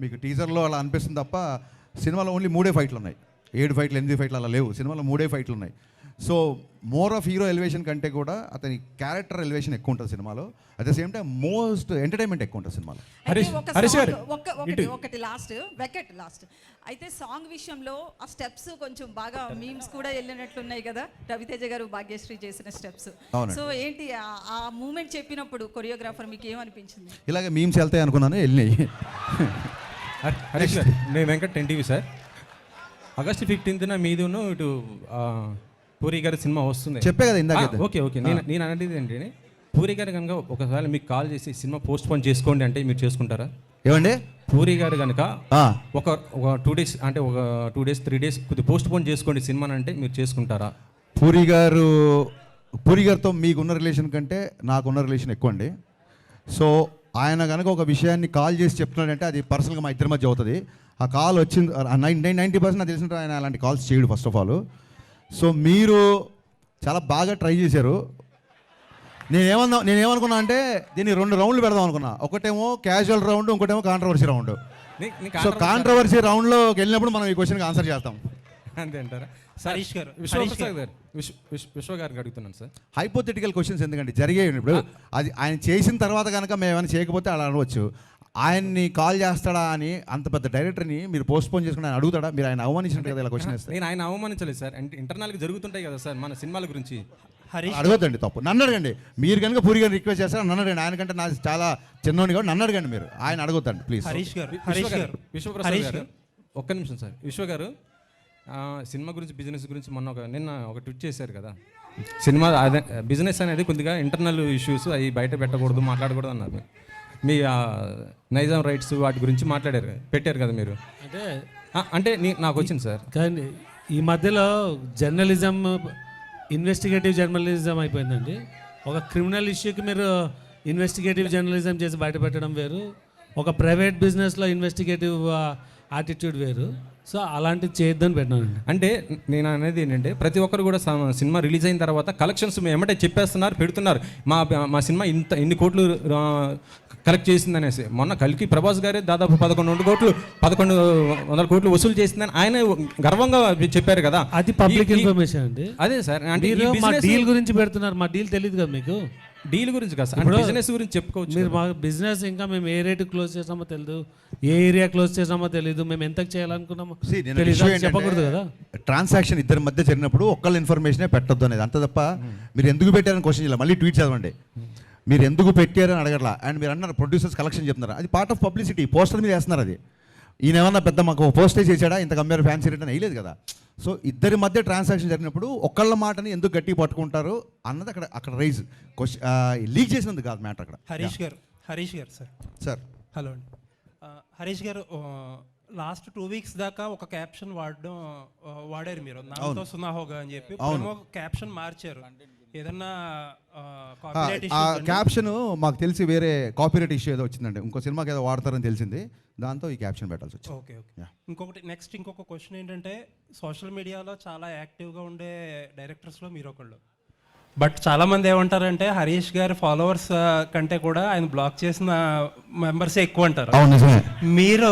మీకు టీజర్లో అలా అనిపిస్తుంది తప్ప సినిమాలో ఓన్లీ 3 ఫైట్లు ఉన్నాయి. 7 ఫైట్లు 8 ఫైట్లు అలా లేవు, సినిమాలో 3 ఫైట్లు ఉన్నాయి. So more of hero elevation కంటే కూడా అతని క్యారెక్టర్ ఎలివేషన్ ఎక్కువ ఉంటుంది సినిమాలో. At the same time most entertainment ఎక్కువ ఉంటుంది సినిమాలో. ఒకటి లాస్ట్ అయితే సాంగ్ విషయంలో ఆ స్టెప్స్ కొంచెం బాగా మీమ్స్ కూడా వెళ్ళినట్లున్నాయి కదా, రవితేజ గారు భాగ్యశ్రీ చేసిన స్టెప్స్. సో ఏంటి ఆ మూమెంట్ చెప్పినప్పుడు కొరియోగ్రాఫర్ మీకు ఏమనిపించింది? ఇలాగే మీమ్స్ వెళ్తాయి అనుకున్నాను, వెళ్ళినాయి. హరీష్ గారు, నేను వెంకట్ 10TV సార్. ఆగస్ట్ 15న మీదును ఇటు పూరి గారి సినిమా వస్తుంది చెప్పే కదా ఇందాక. ఓకే నేను అనేది ఏంటంటే, పూరి గారు కనుక ఒకసారి మీకు కాల్ చేసి సినిమా పోస్ట్ పోన్ చేసుకోండి అంటే మీరు చేసుకుంటారా? ఏమండి, పూరి గారు కనుక ఒక 2 days అంటే ఒక 2 days 3 days కొద్దిగా పోస్ట్ పోన్ చేసుకోండి సినిమాని అంటే మీరు చేసుకుంటారా? పూరి గారితో మీకున్న రిలేషన్ కంటే నాకున్న రిలేషన్ ఎక్కువ అండి. సో ఆయన కనుక ఒక విషయాన్ని కాల్ చేసి చెప్తున్నాడంటే అది పర్సనల్గా మా ఇద్దరి మధ్య అవుతుంది. ఆ కాల్ వచ్చింది 90% నాకు తెలిసినట్టు ఆయన అలాంటి కాల్స్ చేయడు ఫస్ట్ ఆఫ్ ఆల్. సో మీరు చాలా బాగా ట్రై చేశారు. నేనేమనుకున్నా అంటే దీన్ని 2 రౌండ్లు పెడదాం అనుకున్నా. ఒకటేమో క్యాజువల్ రౌండ్, ఇంకోటేమో కాంట్రవర్సీ రౌండ్. సో కాంట్రవర్సీ రౌండ్లోకి వెళ్ళినప్పుడు మనం ఈ క్వశ్చన్కి ఆన్సర్ చేస్తాం. అంతే అంటారా? హరీష్ గారు, విశ్వ గారికి అడుగుతున్నాను సార్. హైపోథెటికల్ క్వశ్చన్స్ ఎందుకంటే జరిగాయి. ఇప్పుడు అది ఆయన చేసిన తర్వాత కనుక మేము ఏమైనా చేయకపోతే అలా అనవచ్చు. ఆయన్ని కాల్ చేస్తాడా అని అంత పెద్ద డైరెక్టర్ని మీరు పోస్ట్పోన్ చేసుకుని ఆయన అడుగుతాడా? మీరు ఆయన అవమానించినట్టు కదా ఇలా క్వశ్చన్ వేస్తే. నేను ఆయన అవమానించలేదు సార్, అంటే ఇంటర్నల్గా జరుగుతుంటాయి కదా సార్ మన సినిమాల గురించి. అడగద్దండి, తప్పు. నన్ను అడగండి. మీరు కనుక పూరి గారిని రిక్వెస్ట్ చేస్తారా నన్ను అడగండి. ఆయన కంటే నాకు చాలా చిన్నోని కాబట్టి నన్ను అడగండి. మీరు ఆయన అడగొద్దండి ప్లీజ్. విశ్వప్రసాద్ గారు ఒక్క నిమిషం సార్. విశ్వ గారు సినిమా గురించి, బిజినెస్ గురించి నిన్న ఒక ట్వీట్ చేశారు కదా, సినిమా అదే బిజినెస్ అనేది కొద్దిగా ఇంటర్నల్ ఇష్యూస్ అవి బయట పెట్టకూడదు, మాట్లాడకూడదు అన్నారు. మీ నైజాం రైట్స్ వాటి గురించి పెట్టారు కదా మీరు. అంటే నాకు వచ్చింది సార్. కానీ ఈ మధ్యలో జర్నలిజం ఇన్వెస్టిగేటివ్ జర్నలిజం అయిపోయిందండి. ఒక క్రిమినల్ ఇష్యూకి మీరు ఇన్వెస్టిగేటివ్ జర్నలిజం చేసి బయటపెట్టడం వేరు, ఒక ప్రైవేట్ బిజినెస్లో ఇన్వెస్టిగేటివ్ యాటిట్యూడ్ వేరు. సో అలాంటివి చేయొద్దని పెట్టినానండి. అంటే నేను అనేది ఏంటంటే ప్రతి ఒక్కరు కూడా సినిమా రిలీజ్ అయిన తర్వాత కలెక్షన్స్ ఏమంటే చెప్పేస్తున్నారు, పెడుతున్నారు. మా సినిమా ఇన్ని కోట్లు కలెక్ట్ చేసిందనేసి. మొన్న కల్కి ప్రభాస్ గారే దాదాపు 1100 కోట్లు వసూలు చేసిందని ఆయన గర్వంగా చెప్పారు కదా. అది పబ్లిక్ ఇన్ఫర్మేషన్ అండి. అదే సార్, అంటే మా డీల్ గురించి పెడుతున్నారు. మా డీల్ తెలియదు కదా మీకు. డీల్ గురించి కాదు సార్, బిజినెస్ గురించి చెప్పుకోవచ్చు. మీరు మా బిజినెస్ ఇంకా మేము ఏ రేటు క్లోజ్ చేసామో తెలియదు, ఏ ఏరియా క్లోజ్ చేసామో తెలియదు, మేము ఎంత చేయాలనుకున్నామో చెప్పకూడదు కదా. ట్రాన్సాక్షన్ ఇద్దరి మధ్య జరిగినప్పుడు ఒక్కళ్ళ ఇన్ఫర్మేషనే పెట్టొద్దు అనేది అంత తప్ప మీరు ఎందుకు పెట్టారని క్వశ్చన్ చేయాలి. మళ్ళీ ట్వీట్ చదవండి, మీరు ఎందుకు పెట్టారని అడగట్లా. అండ్ మీరు అన్నారు ప్రొడ్యూసర్స్ కలెక్షన్ చెప్తున్నారు, అది పార్ట్ ఆఫ్ పబ్లిసిటీ. పోస్టర్ మీద వేస్తున్నారు. అది ఈయన ఏమన్నా పెద్ద మాకు పోస్టే చేశాడా, ఇంత కంపేర్ ఫ్యాన్సీ రేట్ అని వేయలేదు కదా. సో ఇద్దరి మధ్య ట్రాన్సాక్షన్ జరిగినప్పుడు ఒక్కళ్ళ మాటని ఎందుకు గట్టి పట్టుకుంటారు అన్నది అక్కడ రైజ్ లీక్ చేసినందుకు కాదు మ్యాటర్ అక్కడ. హరీష్ గారు సార్ హలో అండి. హరీష్ గారు లాస్ట్ 2 weeks దాకా ఒక క్యాప్షన్ వాడారు మీరు, నాతో సునాహోగా అని చెప్పి. క్యాప్షన్ మార్చారు. ఏదన్నా క్యాప్షన్ మాకు తెలిసి వేరే కాపీరైట్ ఇష్యూ ఏదో వచ్చిందండి, ఇంకో సినిమాకి ఏదో వాడతారని తెలిసింది, దాంతో ఈ క్యాప్షన్ పెట్టాల్సి వచ్చింది. ఓకే. ఇంకొక క్వశ్చన్ ఏంటంటే, సోషల్ మీడియాలో చాలా యాక్టివ్గా ఉండే డైరెక్టర్స్లో మీరు ఒకళ్ళు. బట్ చాలామంది ఏమంటారంటే హరీష్ గారి ఫాలోవర్స్ కంటే కూడా ఆయన బ్లాక్ చేసిన మెంబర్సే ఎక్కువ అంటారు. మీరు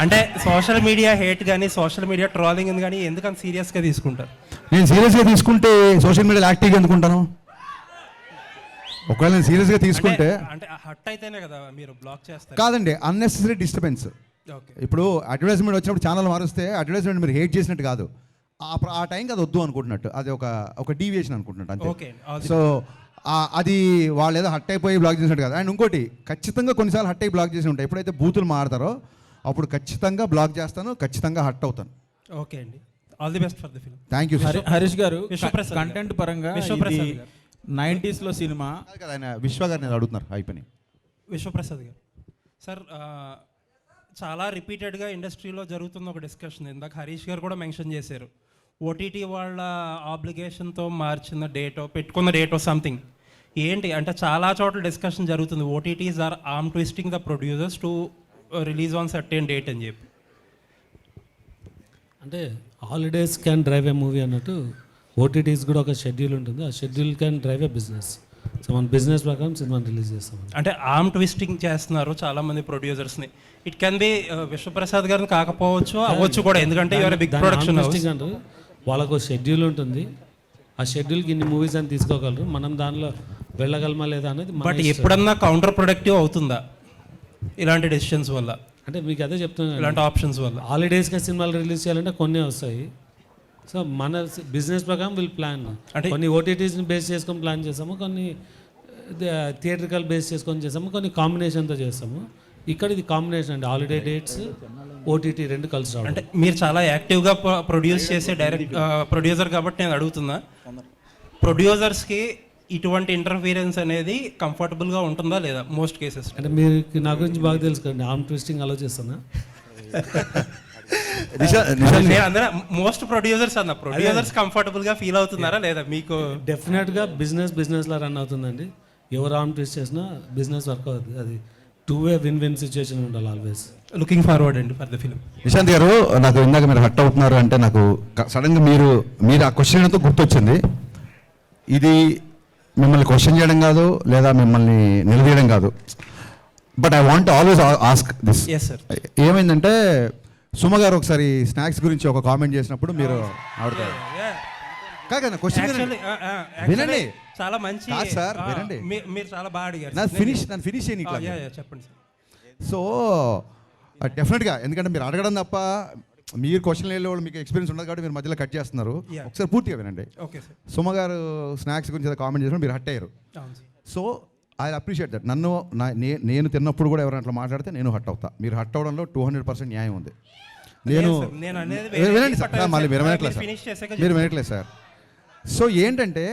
అంటే సోషల్ మీడియా హేట్ కానీ సోషల్ మీడియా ట్రోలింగ్ కానీ ఎందుకంత సీరియస్గా తీసుకుంటారు? నేను సీరియస్గా తీసుకుంటే సోషల్ మీడియాలో యాక్టివ్గా ఎందుకుంటాను? ఒకవేళ నేను సీరియస్గా తీసుకుంటే అంటే హట్ అయితేనే కదా మీరు బ్లాక్ చేస్తారు. కాదండి, అన్నెసెసరీ డిస్టర్బెన్స్. ఇప్పుడు అడ్వర్టైజ్మెంట్ వచ్చినప్పుడు ఛానల్ మారుస్తే అడ్వర్టైజ్మెంట్ మీరు హేట్ చేసినట్టు కాదు, ఆ టైంకి అది వద్దు అనుకుంటున్నట్టు, అది ఒక డీవియేషన్ అనుకుంటున్నట్టు Okay, అంతే. సో అది వాళ్ళు ఏదో హట్ అయిపోయి బ్లాక్ చేసినట్టు కదా. అండ్ ఇంకోటి, ఖచ్చితంగా కొన్నిసార్లు హట్ అయి బ్లాక్ చేసి ఉంటాయి. ఎప్పుడైతే బూతులు మాడతారో అప్పుడు ఖచ్చితంగా బ్లాక్ చేస్తాను, ఖచ్చితంగా హట్ అవుతాను. ఓకే అండి, all the best for the film. Thank you. Harish గారు విశ్వప్రసాద్ కంటెంట్ పరంగా విశ్వప్రసాద్ గారు 90sలో సినిమా కదా, ఆయన విశ్వ గారిని అడుగుతున్నారు అయిపోయి. విశ్వప్రసాద్ గారు సార్, చాలా రిపీటెడ్గా ఇండస్ట్రీలో జరుగుతున్న ఒక డిస్కషన్, ఇందాక హరీష్ గారు కూడా మెన్షన్ చేశారు, ఓటీటీ వాళ్ళ ఆబ్లిగేషన్తో మార్చిన డేటో పెట్టుకున్న డేటో సంథింగ్ ఏంటి అంటే చాలా చోట్ల డిస్కషన్ జరుగుతుంది, OTTs are arm twisting the producers to release on certain date అని చెప్పి. అంటే holidays can drive a movie అన్నట్టు ఓటీటీస్ కూడా ఒక షెడ్యూల్ ఉంటుంది, ఆ schedule can drive a business. So మన బిజినెస్ ప్రకారం సినిమాని రిలీజ్ చేస్తాం. అంటే ఆర్మ్ ట్విస్టింగ్ చేస్తున్నారు చాలామంది ప్రొడ్యూసర్స్ని. ఇట్ కెన్ బి విశ్వప్రసాద్ గారిని కాకపోవచ్చు, అవ్వచ్చు కూడా, ఎందుకంటే యువర్ బిగ్ ప్రొడక్షన్ హౌస్. అంటే వాళ్ళకు షెడ్యూల్ ఉంటుంది, ఆ షెడ్యూల్కి ఇన్ని మూవీస్ అని తీసుకోగలరు, మనం దానిలో వెళ్ళగలమా లేదా అనేది. బట్ ఎప్పుడన్నా కౌంటర్ ప్రొడక్టివ్ అవుతుందా ఇలాంటి డెసిషన్స్ వల్ల? అంటే మీకు అదే చెప్తున్నాను, ఇలాంటి ఆప్షన్స్ వల్ల హాలిడేస్గా సినిమాలు రిలీజ్ చేయాలంటే కొన్ని వస్తాయి. సో మన బిజినెస్ ప్రకారం వీళ్ళు ప్లాన్, అంటే కొన్ని ఓటీటీస్ని బేస్ చేసుకొని ప్లాన్ చేస్తాము, కొన్ని థియేట్రికల్ బేస్ చేసుకొని చేస్తాము, కొన్ని కాంబినేషన్తో చేస్తాము. ఇక్కడ ఇది కాంబినేషన్ అండి, హాలిడే డేట్స్ ఓటీటీ రెండు కలిసి రావడం. అంటే మీరు చాలా యాక్టివ్గా ప్రొడ్యూస్ చేసే ప్రొడ్యూసర్ కాబట్టి నేను అడుగుతున్నా, ప్రొడ్యూసర్స్కి ఇటువంటి ఇంటర్ఫీరెన్స్ అనేది కంఫర్టబుల్గా ఉంటుందా లేదా మోస్ట్ కేసెస్? అంటే మీరు నా గురించి బాగా తెలుసు కదండి, ఆర్మ్ ట్విస్టింగ్ అలో చేస్తానా? మోస్ట్ ప్రొడ్యూసర్స్ అన్న ప్రొడ్యూసర్స్ కంఫర్టబుల్గా ఫీల్ అవుతున్నారా లేదా మీకు? డెఫినెట్గా బిజినెస్లా రన్ అవుతుందండి. ఎవరు ఆర్మ్ ట్విస్ట్ చేసినా బిజినెస్ వర్క్ అవుతుంది. అది two way win win situation ఉండాలి ఆల్వేస్. లుకింగ్ ఫార్వర్డ్ అండి ఫర్ ద ఫిల్మ్. నిశాంత్ గారు, నాకు ఇందాక మీరు హట్ అవుతున్నారు అంటే నాకు సడన్గా మీరు ఆ క్వశ్చన్ ఎంతో గుర్తొచ్చింది. ఇది మిమ్మల్ని క్వశ్చన్ చేయడం కాదు, లేదా మిమ్మల్ని నిలదీయడం కాదు, but I want always ask this. ఏమైందంటే సుమ గారు ఒకసారి స్నాక్స్ గురించి ఒక కామెంట్ చేసినప్పుడు మీరు ఆవిడ కాదు క్వశ్చన్ వినండి, చాలా మంచి సార్ వినండి, మీరు చాలా బాగా అడిగారు. నన్ను ఫినిష్ చేయని చెప్పండి సార్. సో డెఫినెట్గా, ఎందుకంటే మీరు అడగడం తప్ప మీరు క్వశ్చన్ వెళ్ళే వాళ్ళు మీకు ఎక్స్పీరియన్స్ ఉండదు కాబట్టి మీరు మధ్యలో కట్ చేస్తున్నారు. ఒకసారి పూర్తిగా వినండి. సుమ గారు స్నాక్స్ గురించి కామెంట్ చేసినప్పుడు మీరు హట్ అయ్యారు. So I appreciate that. నేను తిన్నప్పుడు కూడా ఎవరైనా అట్లా మాట్లాడితే నేను హట్ అవుతా. మీరు హట్ అవడంలో 200% న్యాయం ఉంది. వినండి సార్, మళ్ళీ మీరు వినట్లేదు సార్. సో ఏంటంటే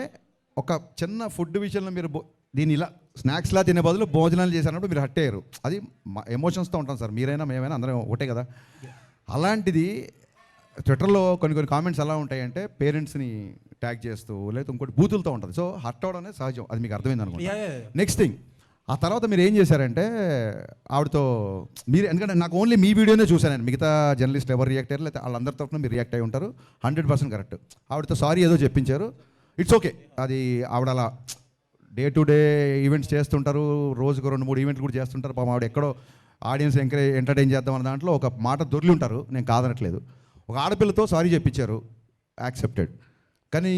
ఒక చిన్న ఫుడ్ విషయంలో మీరు దీన్ని ఇలా స్నాక్స్లా తినే బదులు భోజనాలు చేసినప్పుడు మీరు హట్ అయ్యారు. అది ఎమోషన్స్తో ఉంటాం సార్, మీరైనా మేమైనా అందరం ఒకటే కదా. అలాంటిది ట్విట్టర్లో కొన్ని కామెంట్స్ ఎలా ఉంటాయంటే పేరెంట్స్ని ట్యాగ్ చేస్తూ లేదా ఇంకోటి బూతులతో ఉంటుంది. సో హట్ అవడం అనేది సహజం, అది మీకు అర్థమైంది అనుకుంటా. నెక్స్ట్ థింగ్, ఆ తర్వాత మీరు ఏం చేశారంటే ఆవిడతో మీరు, ఎందుకంటే నాకు ఓన్లీ మీ వీడియోనే చూశాను, మిగతా జర్నలిస్ట్ ఎవరు రియాక్ట్ అయ్యారు లేదా వాళ్ళందరి తరఫున మీరు రియాక్ట్ అయ్యి ఉంటారు. 100% కరెక్ట్. ఆవిడతో సారీ ఏదో చెప్పించారు, ఇట్స్ ఓకే. అది ఆవిడ అలా డే టు డే ఈవెంట్స్ చేస్తుంటారు, రోజుకు 2-3 ఈవెంట్లు కూడా చేస్తుంటారు. పాపం ఆవిడ ఎక్కడో ఆడియన్స్ ఎంటర్టైన్ చేద్దాం అన్న దాంట్లో ఒక మాట దొరికి ఉంటారు, నేను కాదనట్లేదు. ఒక ఆడపిల్లతో సారీ చెప్పించారు, యాక్సెప్టెడ్. కానీ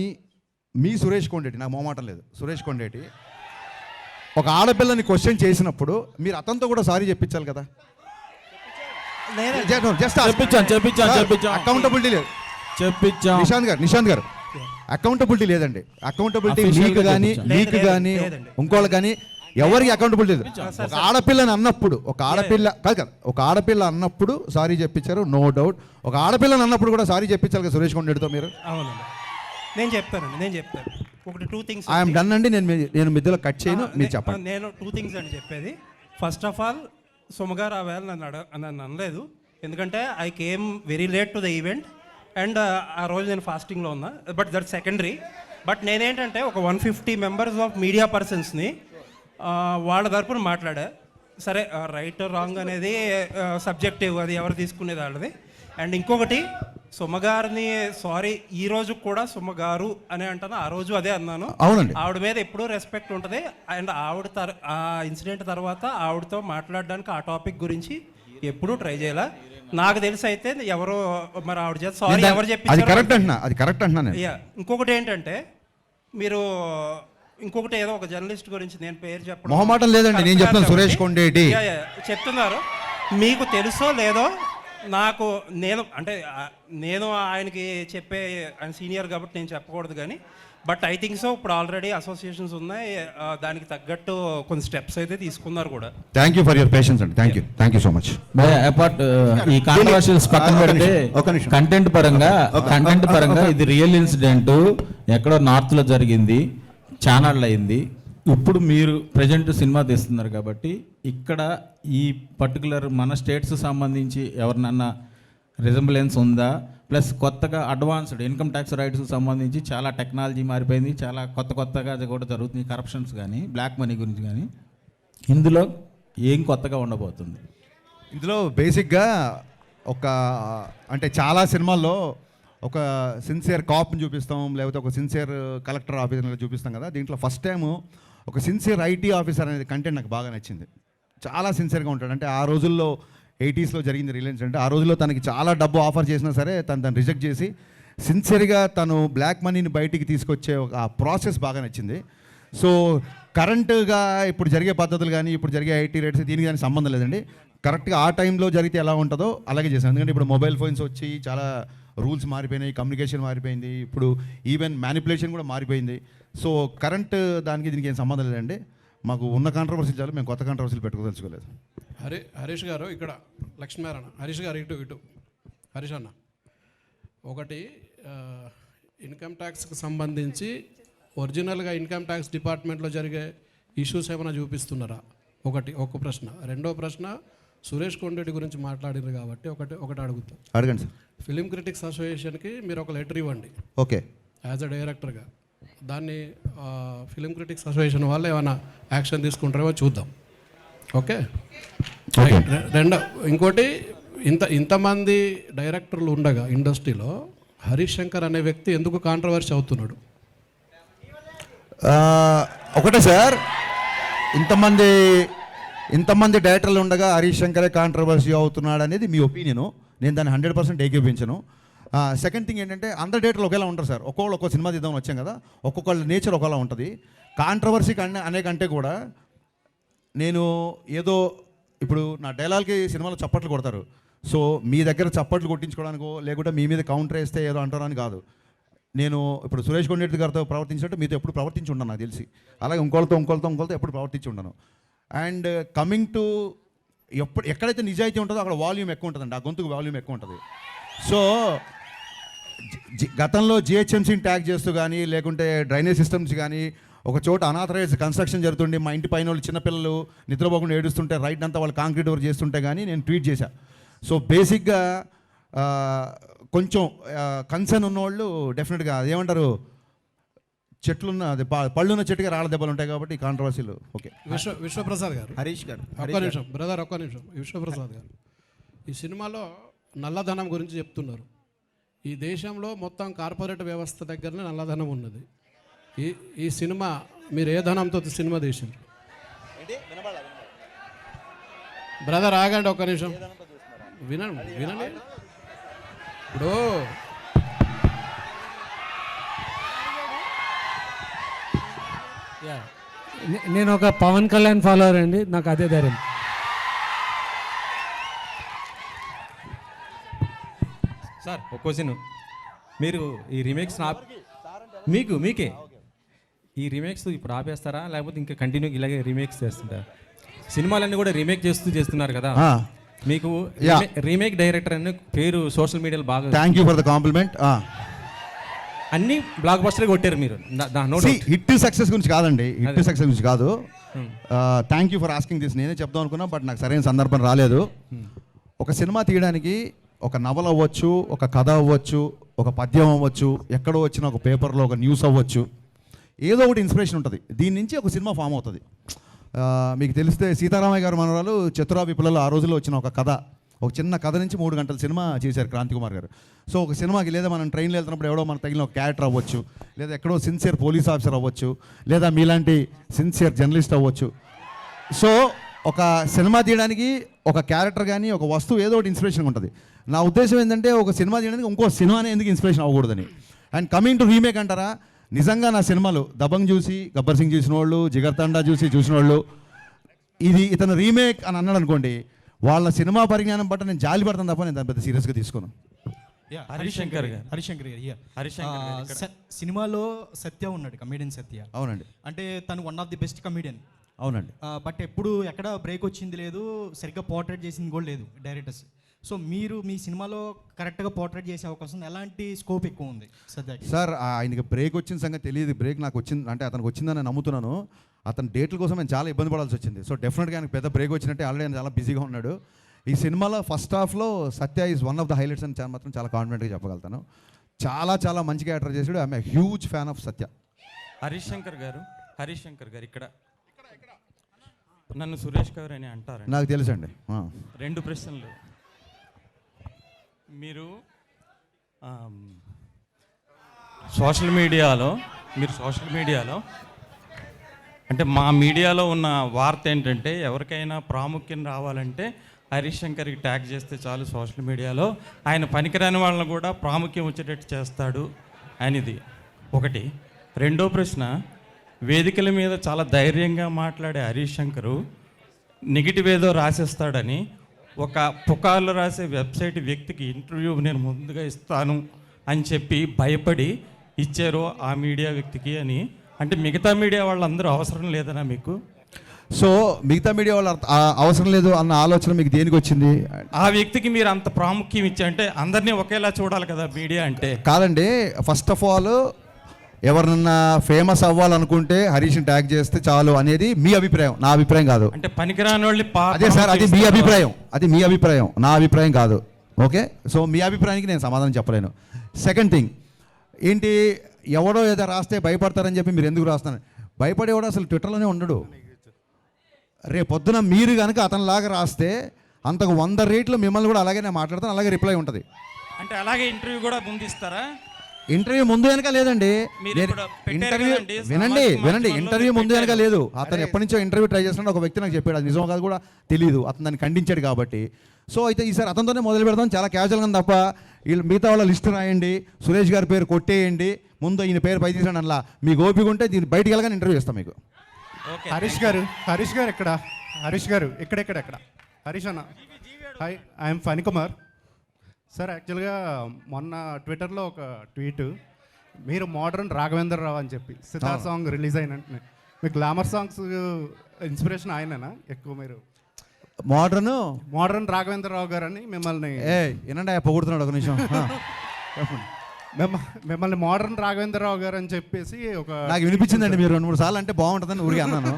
మీ సురేష్ కొండేటి, నాకు మొహమాటం లేదు, సురేష్ కొండేటి ఒక ఆడపిల్లని క్వశ్చన్ చేసినప్పుడు మీరు అతనితో కూడా సారీ చెప్పించాలి కదా. అకౌంటబిలిటీ లేదు. నిశాంత్ గారు అకౌంటబిలిటీ లేదండి. అకౌంటబిలిటీ మీకు కానీ ఇంకోళ్ళు కానీ ఎవరికి అకౌంటబిలిటీ లేదు. ఒక ఆడపిల్లని అన్నప్పుడు ఒక ఆడపిల్ల అన్నప్పుడు సారీ చెప్పించారు, నో డౌట్. ఒక ఆడపిల్లని అన్నప్పుడు కూడా సారీ చెప్పించాలి కదా సురేష్ కొండేటితో మీరు. అవునండి, నేను చెప్తాను. ఒకటి 2 థింగ్స్ ఐఎమ్ డన్ అండి, నేను మధ్యలో కట్ చేయను, మీరు చెప్పండి. నేను 2 థింగ్స్ అని చెప్పేది. ఫస్ట్ ఆఫ్ ఆల్ సుమగారు ఆ వేళ నన్ను అనలేదు, ఎందుకంటే I came very late to the event and ఆ రోజు నేను ఫాస్టింగ్లో ఉన్నా. But that secondary. బట్ నేనేంటంటే ఒక 150 మెంబర్స్ ఆఫ్ మీడియా పర్సన్స్ని వాళ్ళ తరపున మాట్లాడా. సరే, రైట్ రాంగ్ అనేది సబ్జెక్టివ్, అది ఎవరు తీసుకునేది వాళ్ళది. అండ్ ఇంకొకటి, సుమగారిని సారీ ఈ రోజు కూడా సుమగారు అని అంటాను, ఆ రోజు అదే అన్నాను. అవునండి, ఆవిడ మీద ఎప్పుడూ రెస్పెక్ట్ ఉంటుంది. అండ్ ఆవిడ ఆ ఇన్సిడెంట్ తర్వాత ఆవిడతో మాట్లాడడానికి ఆ టాపిక్ గురించి ఎప్పుడూ ట్రై చేయాల. నాకు తెలిసి అయితే ఎవరో మరి ఆవిడ చేత సారీ ఎవరు చెప్పి. ఇంకొకటి ఏంటంటే మీరు ఇంకొకటి ఏదో ఒక జర్నలిస్ట్ గురించి నేను పేరు చెప్పడం మొహమాటం లేదండి, నేను చెప్తాను. సురేష్ కొండేటి చెప్తున్నారు, మీకు తెలుసో లేదో నాకు నేను ఆయనకి చెప్పే ఆయన సీనియర్ కాబట్టి నేను చెప్పకూడదు కానీ బట్ ఐ థింక్ సో ఇప్పుడు ఆల్రెడీ అసోసియేషన్స్ ఉన్నాయి, దానికి తగ్గట్టు కొన్ని స్టెప్స్ అయితే తీసుకున్నారు కూడా. Thank you for your patience అండి. Thank you so much. Apart ఈ కాంట్రవర్షియల్స్ పక్కన పెడితే కంటెంట్ పరంగా ఇది రియల్ ఇన్సిడెంట్ ఎక్కడో నార్త్లో జరిగింది, ఛానల్ అయింది. ఇప్పుడు మీరు ప్రజెంట్ సినిమా తీస్తున్నారు కాబట్టి ఇక్కడ ఈ పర్టికులర్ మన స్టేట్స్ సంబంధించి ఎవరినన్నా రిజంబులెన్స్ ఉందా? ప్లస్ కొత్తగా అడ్వాన్స్డ్ ఇన్కమ్ ట్యాక్స్ రైట్స్ సంబంధించి చాలా టెక్నాలజీ మారిపోయింది, చాలా కొత్తగా కూడా జరుగుతుంది, కరప్షన్స్ కానీ బ్లాక్ మనీ గురించి కానీ. ఇందులో ఏం కొత్తగా ఉండబోతుంది? ఇందులో బేసిక్గా అంటే చాలా సినిమాల్లో ఒక సిన్సియర్ కాప్ని చూపిస్తాం, లేకపోతే ఒక సిన్సియర్ కలెక్టర్ ఆఫీసర్ని చూపిస్తాం కదా. దీంట్లో ఫస్ట్ టైము ఒక సిన్సియర్ ఐటీ ఆఫీసర్ అనేది కంటెంట్ నాకు బాగా నచ్చింది. చాలా సిన్సియర్గా ఉంటాడు. అంటే ఆ రోజుల్లో 80s జరిగింది రిలయన్స్ అంటే, ఆ రోజుల్లో తనకి చాలా డబ్బు ఆఫర్ చేసినా సరే తను రిజెక్ట్ చేసి సిన్సియర్గా తను బ్లాక్ మనీని బయటికి తీసుకొచ్చే ఒక ప్రాసెస్ బాగా నచ్చింది. సో కరెంటుగా ఇప్పుడు జరిగే పద్ధతులు కానీ ఇప్పుడు జరిగే ఐటీ రేట్స్ దీనికి కానీ సంబంధం లేదండి. కరెక్ట్గా ఆ టైంలో జరిగితే ఎలా ఉంటుందో అలాగే చేశాను. ఎందుకంటే ఇప్పుడు మొబైల్ ఫోన్స్ వచ్చి చాలా రూల్స్ మారిపోయినాయి, కమ్యూనికేషన్ మారిపోయింది, ఇప్పుడు ఈవెన్ మ్యానిపులేషన్ కూడా మారిపోయింది. సో కరెంట్ దానికి దీనికి ఏం సంబంధం లేదండి. మాకు ఉన్న కాంట్రవర్సీలు చాలు, మేము కొత్త కాంట్రవర్సీలు పెట్టుకోదలుచుకోలేదు. హరీష్ గారు ఇక్కడ లక్ష్మీనారాయణ, హరీష్ గారు ఇటు హరీష్ అన్న, ఒకటి ఇన్కమ్ ట్యాక్స్కి సంబంధించి ఒరిజినల్గా ఇన్కమ్ ట్యాక్స్ డిపార్ట్మెంట్లో జరిగే ఇష్యూస్ ఏమైనా చూపిస్తున్నారా? ఒక ప్రశ్న. రెండో ప్రశ్న, సురేష్ కొండరెడ్డి గురించి మాట్లాడారు కాబట్టి ఒకటి అడుగుతాం. అడగండి సార్. ఫిలిం క్రిటిక్స్ అసోసియేషన్కి మీరు ఒక లెటర్ ఇవ్వండి. ఓకే. యాజ్ అ డైరెక్టర్గా దాన్ని ఫిలిం క్రిటిక్స్ అసోసియేషన్ వాళ్ళు ఏమైనా యాక్షన్ తీసుకుంటారేమో చూద్దాం. ఓకే. ఇంకోటి, ఇంతమంది డైరెక్టర్లు ఉండగా ఇండస్ట్రీలో హరీష్ శంకర్ అనే వ్యక్తి ఎందుకు కాంట్రవర్సీ అవుతున్నాడు? ఒకటే సార్, ఇంతమంది డైరెక్టర్లు ఉండగా హరీష్ శంకరే కాంట్రవర్సీ అవుతున్నాడు అనేది మీ ఒపీనియను. నేను దాన్ని 100% ఏకీపించను. సెకండ్ థింగ్ ఏంటంటే అందరు డైరెక్టర్లు ఒకేలా ఉంటారు సార్. ఒక్కొక్క సినిమా తీద్దామని వచ్చాం కదా, ఒక్కొక్కళ్ళ నేచర్ ఒకలా ఉంటుంది. కాంట్రవర్సీ అనే కంటే కూడా నేను ఏదో ఇప్పుడు నా డైలాగ్కి సినిమాలో చప్పట్లు కొడతారు. సో మీ దగ్గర చప్పట్లు కొట్టించుకోవడానికో లేకుంటే మీ మీద కౌంటర్ వేస్తే ఏదో అంటారని కాదు. నేను ఇప్పుడు సురేష్ కొండరెడ్డి గారితో ప్రవర్తించినట్టు మీతో ఎప్పుడు ప్రవర్తించి ఉన్నాను నాకు తెలిసి. అలాగే ఇంకోళ్ళతో ఎప్పుడు ప్రవర్తించి ఉన్నాను. అండ్ కమింగ్ టు ఎక్కడైతే నిజాయితీ ఉంటుందో అక్కడ వాల్యూమ్ ఎక్కువ ఉంటుందండి, ఆ గొంతుకు వాల్యూమ్ ఎక్కువ ఉంటుంది. సో గతంలో జిహెచ్ఎంసీని ట్యాగ్ చేస్తూ కానీ లేకుంటే డ్రైనేజ్ సిస్టమ్స్ కానీ ఒక చోట అనాథరైజ్ కన్స్ట్రక్షన్ జరుగుతుండే, మా ఇంటి పైన వాళ్ళు చిన్నపిల్లలు నిద్రపోకుండా ఏడుస్తుంటే రైట్ అంతా వాళ్ళు కాంక్రీట్ వర్క్ చేస్తుంటే కానీ నేను ట్వీట్ చేశా. సో బేసిక్గా కొంచెం కన్సర్న్ ఉన్నవాళ్ళు డెఫినెట్గా అదేమంటారు, చెట్లున్న అది పళ్ళున్న చెట్టుగా రాళ్ళ దెబ్బలు ఉంటాయి కాబట్టి కాంట్రవర్సీలు. ఓకే. విశ్వప్రసాద్ గారు, హరీష్ గారు ఒక్క నిమిషం బ్రదర్, ఒక్క నిమిషం. విశ్వప్రసాద్ గారు, ఈ సినిమాలో నల్లధనం గురించి చెప్తున్నారు. ఈ దేశంలో మొత్తం కార్పొరేట్ వ్యవస్థ దగ్గరనే నల్లధనం ఉన్నది. ఈ సినిమా మీరు ఏ ధనంతో సినిమా తీసిండ్రు? బ్రదర్ ఆగండి ఒక్క నిమిషం, వినండి. ఇప్పుడు నేను ఒక పవన్ కళ్యాణ్ ఫాలోవర్ అండి, నాకు అదే ధైర్యం. సార్ ఒక క్వశ్చన్, మీరు ఈ రీమేక్స్ మీకే ఈ రీమేక్స్ ఇప్పుడు ఆపేస్తారా లేకపోతే ఇంకా కంటిన్యూ ఇలాగే రీమేక్స్ చేస్తుంటారా? సినిమాలన్నీ కూడా రీమేక్ చేస్తున్నారు కదా, మీకు రీమేక్ డైరెక్టర్ అని పేరు సోషల్ మీడియాలో బాగా. Thank you for the complement. అన్ని బ్లాక్ బస్టర్ కొట్టారు మీరు. హిట్ సక్సెస్ గురించి కాదండి, హిట్ సక్సెస్ గురించి కాదు. Thank you for asking this. నేనే చెప్దాం అనుకున్నా బట్ నాకు సరైన సందర్భం రాలేదు. ఒక సినిమా తీయడానికి ఒక నవల అవ్వచ్చు, ఒక కథ అవ్వచ్చు, ఒక పద్యం అవ్వచ్చు, ఎక్కడో వచ్చిన ఒక పేపర్లో ఒక న్యూస్ అవ్వచ్చు, ఏదో ఒకటి ఇన్స్పిరేషన్ ఉంటుంది. దీని నుంచి ఒక సినిమా ఫామ్ అవుతుంది. మీకు తెలిస్తే సీతారామయ్య గారు మనవరాలు చతురా విప్లవాలు ఆ రోజుల్లో వచ్చిన ఒక కథ, ఒక చిన్న కథ నుంచి 3 గంటల సినిమా చేశారు క్రాంతి కుమార్ గారు. సో ఒక సినిమాకి లేదా మనం ట్రైన్లో వెళ్తున్నప్పుడు ఎవడో మనకు తగిలిన ఒక క్యారెక్టర్ అవ్వచ్చు, లేదా ఎక్కడో సిన్సియర్ పోలీస్ ఆఫీసర్ అవ్వచ్చు, లేదా మీలాంటి సిన్సియర్ జర్నలిస్ట్ అవ్వచ్చు. సో ఒక సినిమా తీయడానికి ఒక క్యారెక్టర్ కానీ ఒక వస్తువు ఏదో ఒకటి ఇన్స్పిరేషన్ ఉంటుంది. నా ఉద్దేశం ఏంటంటే ఒక సినిమా తీయడానికి ఇంకో సినిమానే ఎందుకు ఇన్స్పిరేషన్ అవ్వకూడదని. అండ్ కమింగ్ టు రీమేక్ అంటారా, నిజంగా నా సినిమాలు దబంగ్ చూసి గబ్బర్ సింగ్ చూసిన వాళ్ళు, జిగర్ తండా చూసిన వాళ్ళు ఇది ఇతను రీమేక్ అని అన్నాడు అనుకోండి, వాళ్ళ సినిమా పరిజ్ఞానం బట్టి నేను జాలి పడతాను తప్ప నేను దాన్ని పెద్ద సీరియస్గా తీసుకోను. హరిశంకర్ గారు సినిమాలో సత్య ఉన్నాడు, కమేడియన్ సత్య. అవునండి. అంటే తను one of the best comedian. అవునండి. బట్ ఎప్పుడు ఎక్కడ బ్రేక్ వచ్చింది లేదు, సరిగ్గా పోర్ట్రేట్ చేసింది కూడా లేదు డైరెక్టర్స్. సో మీరు మీ సినిమాలో కరెక్ట్గా పోర్ట్రేట్ చేసే అవకాశం, ఎలాంటి స్కోప్ ఎక్కువ ఉంది సత్యకి? సార్ ఆయనకి బ్రేక్ వచ్చిన సంగతి తెలియదు. బ్రేక్ నాకు వచ్చింది అంటే అతనికి వచ్చిందని నేను నమ్ముతున్నాను. అతని డేట్ల కోసం నేను చాలా ఇబ్బంది పడాల్సి వచ్చింది. సో డెఫినెట్గా ఆయనకు పెద్ద బ్రేక్ వచ్చినట్టే. ఆల్రెడీ ఆయన చాలా బిజీగా ఉన్నాడు. ఈ సినిమాలో ఫస్ట్ హాఫ్లో Satya is one of the highlights అని మాత్రం చాలా కాన్ఫిడెంట్గా చెప్పగలుగుతాను. చాలా చాలా మంచి క్యారెక్టర్ చేసాడు. I'm a huge fan of Satya. Harishankar garu ఇక్కడ నన్ను సురేష్ గారు అని అంటారు. నాకు తెలుసండి. 2 ప్రశ్నలు. మీరు సోషల్ మీడియాలో అంటే మా మీడియాలో ఉన్న వార్త ఏంటంటే, ఎవరికైనా ప్రాముఖ్యం రావాలంటే హరిశంకర్కి ట్యాగ్ చేస్తే చాలు సోషల్ మీడియాలో, ఆయన పనికిరాని వాళ్ళని కూడా ప్రాముఖ్యం వచ్చేటట్టు చేస్తాడు అనేది ఒకటి. రెండో ప్రశ్న, వేదికల మీద చాలా ధైర్యంగా మాట్లాడే హరిశంకరు నెగిటివ్ ఏదో రాసేస్తాడని ఒక పుకార్లు రాసే వెబ్సైట్ వ్యక్తికి ఇంటర్వ్యూ నేను ముందుగా ఇస్తాను అని చెప్పి భయపడి ఇచ్చారు ఆ మీడియా వ్యక్తికి అని. అంటే మిగతా మీడియా వాళ్ళందరూ అవసరం లేదనా మీకు? సో మిగతా మీడియా వాళ్ళు అవసరం లేదు అన్న ఆలోచన మీకు దేనికి వచ్చింది? ఆ వ్యక్తికి మీరు అంత ప్రాముఖ్యం ఇచ్చి, అంటే అందరినీ ఒకేలా చూడాలి కదా మీడియా అంటే. కాదండి, ఫస్ట్ ఆఫ్ ఆల్ ఎవరినన్నా ఫేమస్ అవ్వాలనుకుంటే హరీష్ని ట్యాగ్ చేస్తే చాలు అనేది మీ అభిప్రాయం, నా అభిప్రాయం కాదు. అంటే పనికిరాని వాళ్ళు అదే సార్, అది మీ అభిప్రాయం, నా అభిప్రాయం కాదు. ఓకే, సో మీ అభిప్రాయానికి నేను సమాధానం చెప్పలేను. సెకండ్ థింగ్ ఏంటి, ఎవడో ఏదో రాస్తే భయపడతారని చెప్పి మీరు ఎందుకు రాస్తున్నారు? భయపడేవాడు అసలు ట్విట్టర్లోనే ఉండడు. రేపు పొద్దున మీరు కనుక అతనిలాగా రాస్తే అంతకు 100 రెట్లు మిమ్మల్ని కూడా అలాగే నేను మాట్లాడతాను, అలాగే రిప్లై ఉంటుంది. అంటే అలాగే ఇంటర్వ్యూ కూడా ముందిస్తారా? ఇంటర్వ్యూ ముందు వెనక లేదండి. ఇంటర్వ్యూ వినండి, ఇంటర్వ్యూ ముందు వెనక లేదు. అతను ఎప్పటి నుంచో ఇంటర్వ్యూ ట్రై చేస్తున్నాడు. ఒక వ్యక్తి నాకు చెప్పాడు, అది నిజం కాదు కూడా తెలియదు. అతను దాన్ని ఖండించాడు కాబట్టి. సో అయితే ఈసారి అతనితోనే మొదలు పెడదాం, చాలా క్యాజువల్గా తప్ప వీళ్ళు మిగతా వాళ్ళ లిస్టు రాయండి, సురేష్ గారి పేరు కొట్టేయండి, ముందు ఈయన పేరు పై తీసాడు అలా. మీకు ఓపిక ఉంటే దీన్ని బయటికి వెళ్ళగానే ఇంటర్వ్యూ ఇస్తాం మీకు. హరీష్ గారు ఎక్కడ? ఎక్కడ హరీష్ అన్న, హాయ్, ఐఎమ్ ఫణికుమార్ సార్. యాక్చువల్గా మొన్న ట్విట్టర్లో ఒక ట్వీట్, మీరు మోడర్న్ రాఘవేంద్రరావు అని చెప్పి సితార్ సాంగ్ రిలీజ్ అయిన మీకు గ్లామర్ సాంగ్స్ ఇన్స్పిరేషన్ ఆయననా ఎక్కువ? మీరు మోడర్న్ రాఘవేంద్రరావు గారు అని మిమ్మల్ని ఏనండి పొగుడుతున్నాడు ఒక నిమిషం. మిమ్మల్ని మోడర్న్ రాఘవేంద్రరావు గారు అని చెప్పేసి ఒక నాకు వినిపించిందండి. మీరు 2-3 సార్లు అంటే బాగుంటుందని ఊరికి అన్నాను.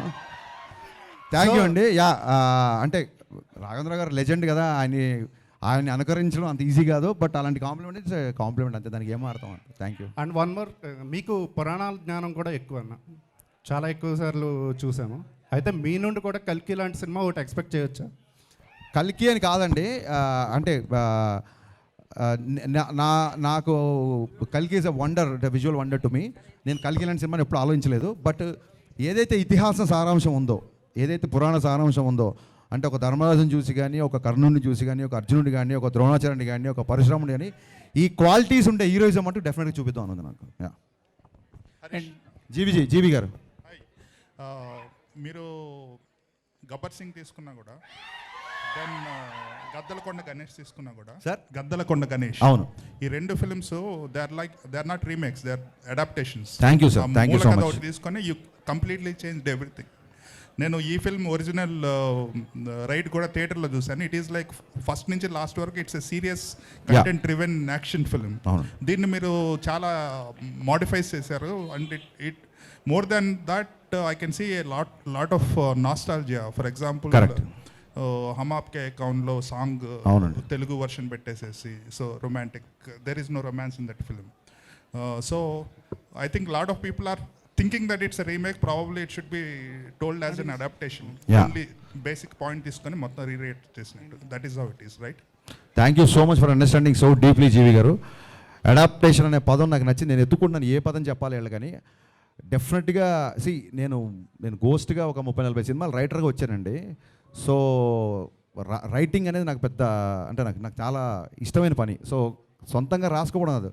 థ్యాంక్ యూ అండి. అంటే రాఘవేంద్రరావు గారు లెజెండ్ కదా, ఆయన్ని అనుకరించడం అంత ఈజీ కాదు. బట్ అలాంటి కాంప్లిమెంట్ ఇట్స్ కాంప్లిమెంట్ అంతే, దానికి ఏం అర్థం అంత. Thank you. And one more, మీకు పురాణాల జ్ఞానం కూడా ఎక్కువ అన్న, చాలా ఎక్కువ సార్లు చూసాము. అయితే మీ నుండి కూడా కల్కి లాంటి సినిమా ఒకటి ఎక్స్పెక్ట్ చేయొచ్చా? కల్కి అని కాదండి, అంటే నాకు కల్కి is a wonder, visual wonder to me. నేను కల్కి లాంటి సినిమాని ఎప్పుడు ఆలోచించలేదు. బట్ ఏదైతే ఇతిహాస సారాంశం ఉందో, ఏదైతే పురాణ సారాంశం ఉందో, అంటే ఒక ధర్మరాజుని చూసి కానీ, ఒక కర్ణుడిని చూసి కానీ, ఒక అర్జునుడి కానీ, ఒక ద్రోణాచార్యుని కానీ, ఒక పరశురాముడి కానీ, ఈ క్వాలిటీస్ ఉండే హీరోయిజం అంటూ డెఫినెట్గా చూపిద్దాం అన్నది నాకు. జీవి గారు, మీరు గబ్బర్ సింగ్ తీసుకున్నా కూడా, దెన్ గద్దలకొండ గణేష్ తీసుకున్నా కూడా, సార్ గద్దలకొండ గణేష్, అవును, ఈ 2 films they are not remakes, they are adaptations. Thank you sir, thank you so much. తీసుకొని యూ కంప్లీట్లీ చేంజ్డ్ ఎవ్రీథింగ్. నేను ఈ ఫిల్మ్ ఒరిజినల్ రైడ్ కూడా థియేటర్లో చూశాను. ఇట్ ఈస్ లైక్ ఫస్ట్ నుంచి లాస్ట్ వరకు it's a serious content driven action film. దీన్ని మీరు చాలా మోడిఫైస్ చేశారు. And it more than that I can see a lot of nostalgia. For example హమ్ ఆప్కే అకౌంట్లో సాంగ్ తెలుగు వర్షన్ పెట్టేసేసి, so romantic, there is no romance in that film. So I think lot of people are thinking that it's a remake. Probably it should be told as an adaptation. Only basic point తీసుకొని మొత్తం రీరేట్ చేసినట్టు. That is how it is, right? Thank you so much for understanding so deeply GV garu. Adaptation అనే పదం నాకు నచ్చింది. నేను ఎత్తుకుంటున్నాను ఏ పదం చెప్పాలి వాళ్ళు, కానీ డెఫినెట్గా నేను గోస్ట్గా ఒక 30-40 సినిమాలు రైటర్గా వచ్చానండి. సో రైటింగ్ అనేది నాకు పెద్ద, అంటే నాకు చాలా ఇష్టమైన పని. సో సొంతంగా రాసుకోవడం కాదు,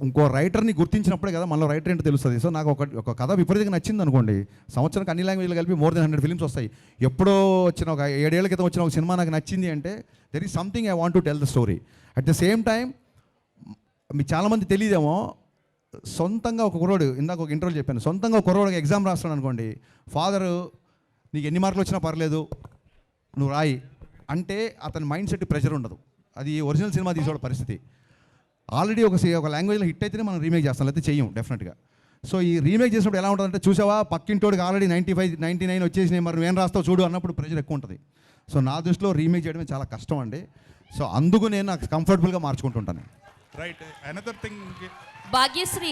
ఇంకో రైటర్ని గుర్తించినప్పుడే కదా మనలో రైటర్ ఏంటో తెలుస్తుంది. సో నాకు ఒక కథ విపరీతంగా నచ్చింది అనుకోండి, సంవత్సరానికి అన్ని లాంగ్వేజ్లు కలిపి మోర్ దెన్ 100 ఫిల్మ్స్ వస్తాయి. ఎప్పుడో వచ్చిన ఒక 7 ఏళ్ల క్రితం వచ్చిన ఒక సినిమా నాకు నచ్చింది అంటే there is something I want to tell the story. At the same time మీకు చాలామంది తెలియదేమో, సొంతంగా ఒక కుర్రోడు, ఇందాక ఒక ఇంటర్వ్యూ చెప్పాను, సొంతంగా ఒక కుర్రోడు ఎగ్జామ్ రాస్తాడు అనుకోండి, ఫాదరు నీకు ఎన్ని మార్కులు వచ్చినా పర్లేదు నువ్వు రాయి అంటే అతని మైండ్ సెట్ ప్రెషర్ ఉండదు. అది ఒరిజినల్ సినిమా తీసేవాళ్ళ పరిస్థితి. ఆల్రెడీ ఒక లాంగ్వేజ్లో హిట్ అయితేనే మనం రీమేక్ చేస్తాం, లేకపోతే చెయ్యం డెఫినెట్గా. సో ఈ రీమేక్ చేసినప్పుడు ఎలా ఉంటుందంటే, చూసావా పక్కింటోడికి ఆల్రెడీ 95, 99 వచ్చేసినాయి, మరి నువ్వేం రాస్తావు చూడు అన్నప్పుడు ప్రెషర్ ఎక్కువ ఉంటుంది. సో నా దృష్టిలో రీమేక్ చేయడమే చాలా కష్టం అండి. సో అందుకు నేను నాకు కంఫర్టబుల్గా మార్చుకుంటుంటాను. రైట్. అనదర్ థింగ్, భాగ్యశ్రీ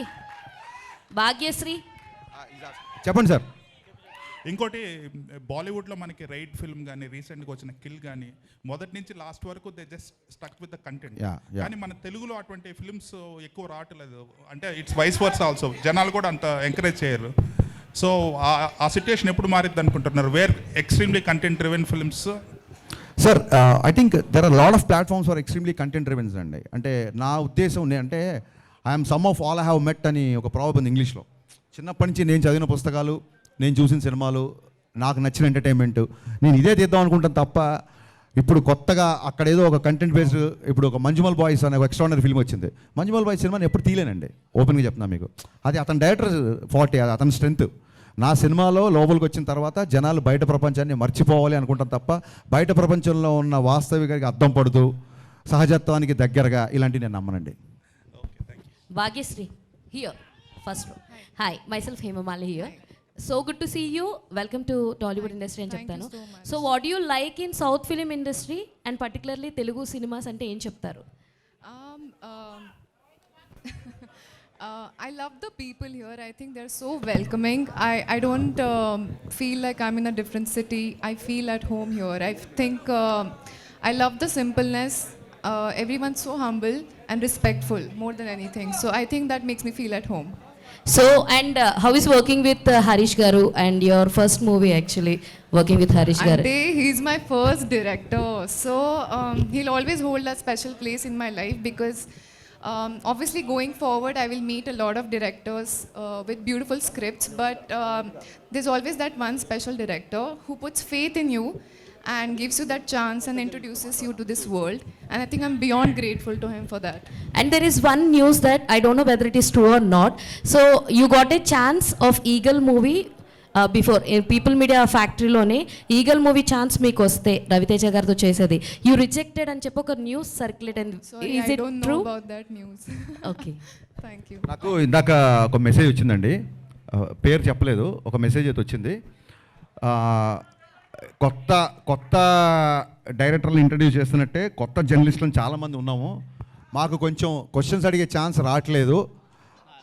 చెప్పండి సార్. ఇంకోటి, బాలీవుడ్లో మనకి రైడ్ ఫిల్మ్ కానీ రీసెంట్గా వచ్చిన కిల్ కానీ మొదటి నుంచి లాస్ట్ వరకు they just stuck with the content. కానీ మన తెలుగులో అటువంటి ఫిల్మ్స్ ఎక్కువ రావట్లేదు. అంటే ఇట్స్ వైస్ వర్స్ ఆల్సో, జనాలు కూడా అంత ఎంకరేజ్ చేయరు. సో ఆ సిచ్యుయేషన్ ఎప్పుడు మారిద్ది అనుకుంటున్నారు? Where extremely content driven films. Sir I think there are lot of platforms for extremely content drivens అండి. అంటే నా ఉద్దేశం అంటే I'm some of all I have met అని ఒక ప్రావర్బ్ ఉంది ఇంగ్లీష్లో. చిన్నప్పటి నుంచి నేను చదివిన పుస్తకాలు, నేను చూసిన సినిమాలు, నాకు నచ్చిన ఎంటర్టైన్మెంట్, నేను ఇదే తీద్దాం అనుకుంటాను తప్ప ఇప్పుడు కొత్తగా అక్కడ ఏదో ఒక కంటెంట్ బేస్డ్, ఇప్పుడు ఒక మంజుమల్ బాయ్స్ అనే ఒక ఎక్స్ట్రాడినరీ ఫిల్మ్ వచ్చింది. మంజుమల్ బాయ్స్ సినిమాని ఎప్పుడు తీయలేనండి, ఓపెన్గా చెప్తున్నా మీకు. అది అతని డైరెక్టర్ 40, అది అతని స్ట్రెంత్. నా సినిమాలో లోపలికి వచ్చిన తర్వాత జనాలు బయట ప్రపంచాన్ని మర్చిపోవాలి అనుకుంటాం తప్ప బయట ప్రపంచంలో ఉన్న వాస్తవికకి అద్దం పడుతూ సహజత్వానికి దగ్గరగా ఇలాంటివి నేను నమ్మనండి. Bhagyashri here first row. Hi, myself Hemamali here. So good to see you. Welcome to Tollywood industry అని చెప్తాను. So what do you like in South film industry and particularly Telugu cinemas అంటే ఏం చెప్తారు? I love the people here. I think they're so welcoming. I don't feel like I'm in a different city. I feel at home here. I think I love the simpleness. Everyone's so humble and respectful more than anything. So I think that makes me feel at home. So and how is working with Harish Garu and your first movie actually working with Harish Garu? He's my first director. So he'll always hold a special place in my life because obviously going forward I will meet a lot of directors with beautiful scripts, but there's always that one special director who puts faith in you and gives you that chance and introduces you to this world, and I think I'm beyond grateful to him for that. And there is one news that I don't know whether it is true or not. So you got a chance of Eagle movie before People Media Factory లోనే ఈగల్ మూవీ ఛాన్స్ మీకు వస్తే రవితేజ గారితో చేసేది, యూ రిజెక్టెడ్ అని చెప్పి ఒక న్యూస్ సర్క్యులేట్ అయింది. Sorry, I don't know about that news. Okay. Thank you. నాకు ఇందాక ఒక మెసేజ్ వచ్చిందండి, పేరు చెప్పలేదు, ఒక మెసేజ్ అయితే వచ్చింది. కొత్త డైరెక్టర్లు ఇంట్రడ్యూస్ చేస్తున్నట్టే కొత్త జర్నలిస్టులను చాలామంది ఉన్నాము, మాకు కొంచెం క్వశ్చన్స్ అడిగే ఛాన్స్ రావట్లేదు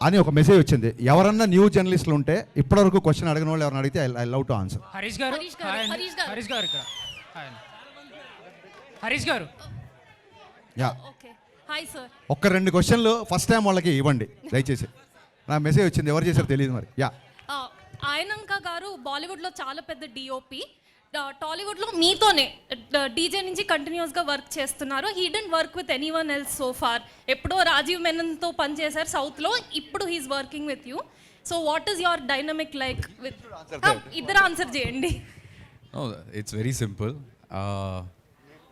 అని ఒక మెసేజ్ వచ్చింది. ఎవరన్నా న్యూ జర్నలిస్టులు ఉంటే ఇప్పటివరకు క్వశ్చన్ అడిగిన వాళ్ళు ఎవరైనా అడిగితే I love to answer. Harish గారు ఇక్కడ. హరీష్ గారు. Yeah, hi sir. ఒక్క 2 క్వశ్చన్లు ఫస్ట్ టైం వాళ్ళకి ఇవ్వండి దయచేసి. నా మెసేజ్ వచ్చింది, ఎవరు చేశారో తెలియదు మరి. యా, ఆయనంక గారు బాలీవుడ్లో చాలా పెద్ద డిఓపి, టాలీవుడ్లో మీతోనే డీజే నుంచి కంటిన్యూస్గా వర్క్ చేస్తున్నారు. He didn't work with anyone else so far. ఎప్పుడో రాజీవ్ మెనన్తో పనిచేశారు సౌత్లో, ఇప్పుడు he's working with you. So what is your dynamic like with? ఇద్దరు ఆన్సర్ చేయండి. It's very simple.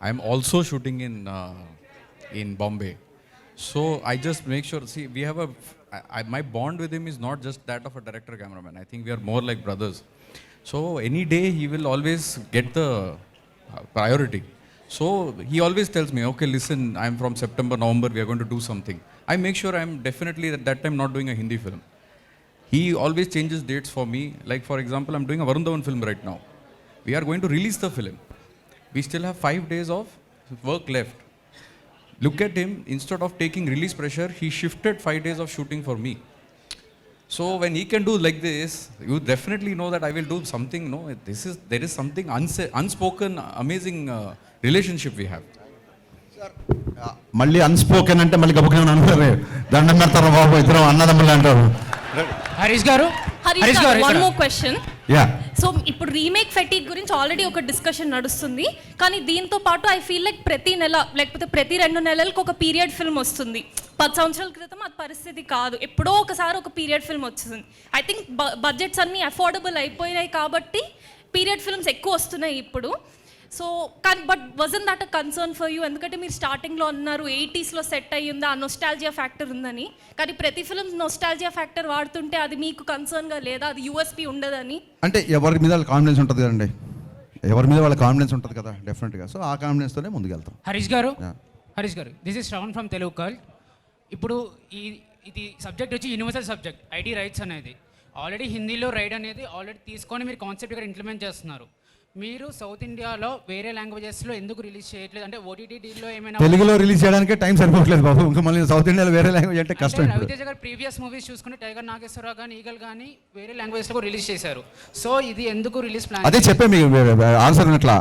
I'm also shooting in Bombay. So I just make sure, see, we have my bond with him is not just that of a director cameraman. I think we are more like brothers. So any day he will always get the priority. So he always tells me, okay, listen, I'm from September, November, we are going to do something. I make sure I'm definitely at that time not doing a Hindi film. He always changes dates for me. Like for example, I'm doing a Varun Dhawan film right now. We are going to release the film. We still have 5 days of work left. Look at him, instead of taking release pressure, he shifted 5 days of shooting for me. So when he can do like this, you definitely know that I will do something. No, there is something unspoken, amazing relationship we have. మళ్ళీ అన్స్పోకెన్ అంటే మళ్ళీ గబుకని అంటారు, దండం పెడతారు బాబు, ఇద్దరు అన్నదమ్ములు అంటారు. హరీష్ గారు. హరీష్ గారు one more question. Yeah, so ఇప్పుడు రీమేక్ ఫెటీక్ గురించి ఆల్రెడీ ఒక డిస్కషన్ నడుస్తుంది, కానీ దీంతో పాటు ఐ ఫీల్ లైక్ ప్రతి నెల లేకపోతే ప్రతి 2 నెలలకు ఒక పీరియడ్ ఫిల్మ్ వస్తుంది. 10 సంవత్సరాల క్రితం అది పరిస్థితి కాదు, ఎప్పుడో ఒకసారి ఒక పీరియడ్ ఫిల్మ్ వచ్చింది. ఐ థింక్ బడ్జెట్స్ అన్నీ అఫోర్డబుల్ అయిపోయినాయి కాబట్టి పీరియడ్ ఫిల్మ్స్ ఎక్కువ వస్తున్నాయి ఇప్పుడు. సో కానీ but wasn't that a concern for you? ఎందుకంటే మీరు స్టార్టింగ్లో అన్నారు 80sలో సెట్ అయ్యింది, ఆ నొస్టాలజియా ఫ్యాక్టర్ ఉందని. కానీ ప్రతి ఫిల్మ్ నొస్టాలజియా ఫ్యాక్టర్ వాడుతుంటే అది మీకు కన్సర్న్గా లేదా? అది యూఎస్పీ ఉండదని? అంటే ఎవరి మీద వాళ్ళ కాన్ఫిడెన్స్ ఉంటుంది కదండి, ఎవరి మీద వాళ్ళ కాన్ఫిడెన్స్ ఉంటుంది కదా డెఫినెట్గా. సో ఆ కాన్ఫిడెన్స్తోనే ముందుకెళ్తాం. హరీష్ గారు this is Shravan from Telugu cult. ఇప్పుడు ఇది సబ్జెక్ట్ వచ్చి యూనివర్సల్ సబ్జెక్ట్, ఐడి రైట్స్ అనేది. ఆల్రెడీ హిందీలో రైడ్ అనేది ఆల్రెడీ తీసుకొని మీరు కాన్సెప్ట్ ఇక్కడ ఇంప్లిమెంట్ చేస్తున్నారు. మీరు సౌత్ ఇండియాలో వేరే లాంగ్వేజెస్లో ఎందుకు రిలీజ్ చేయట్లేదు? అంటే ఓటీటీలో ఏమైనా తెలుగులో రిలీజ్ చేయడానికి టైం సరిపోవట్లేదు బాబు, ఇంకా మళ్ళీ సౌత్ ఇండియాలో వేరే లాంగ్వేజ్ అంటే కష్టం. రవితేజ గారు ప్రీవియస్ మూవీస్ చూసుకుంటే టైగర్ నాగేశ్వరరావు కానీ ఈగల్ కానీ వేరే లాంగ్వేజ్లో రిలీజ్ చేశారు. సో ఇది ఎందుకు రిలీజ్ ప్లాన్? అదే చెప్పే మీకు ఆన్సర్ ఉన్నట్లా.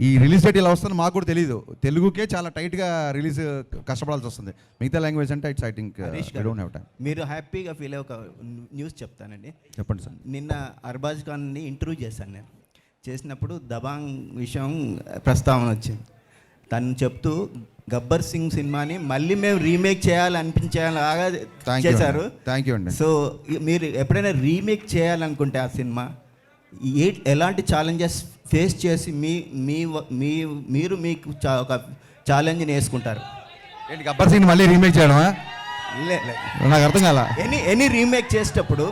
ఈ రిలీజ్ డేట్ ఇలా వస్తుందని మాకు కూడా తెలియదు. తెలుగుకే చాలా టైట్గా రిలీజ్ కష్టపడాల్సి వస్తుంది. మిగతా లాంగ్వేజ్ అంటే it's I think I don't have time. మీరు హ్యాపీగా ఫీల్ అయ్యే ఒక న్యూస్ చెప్తానండి. చెప్పండి సార్. నిన్న అర్బాజ్ ఖాన్ని ఇంటర్వ్యూ చేశాను నేను. చేసినప్పుడు దబాంగ్ విషయం ప్రస్తావన వచ్చింది. తను చెప్తూ గబ్బర్ సింగ్ సినిమాని మళ్ళీ మేము రీమేక్ చేయాలనిపించేలాగా చేశారు. థ్యాంక్ యూ అండి. సో మీరు ఎప్పుడైనా రీమేక్ చేయాలనుకుంటే ఆ సినిమా ఎలాంటి ఛాలెంజెస్ ఫేస్ చేసి మీరు మీకు ఒక ఛాలెంజ్ని వేసుకుంటారు? ఏంటి గబ్బర్ సింగ్ మళ్ళీ రీమేక్ చేయడమా? నాకు అర్థం కాల. ఎనీ రీమేక్ చేసేటప్పుడు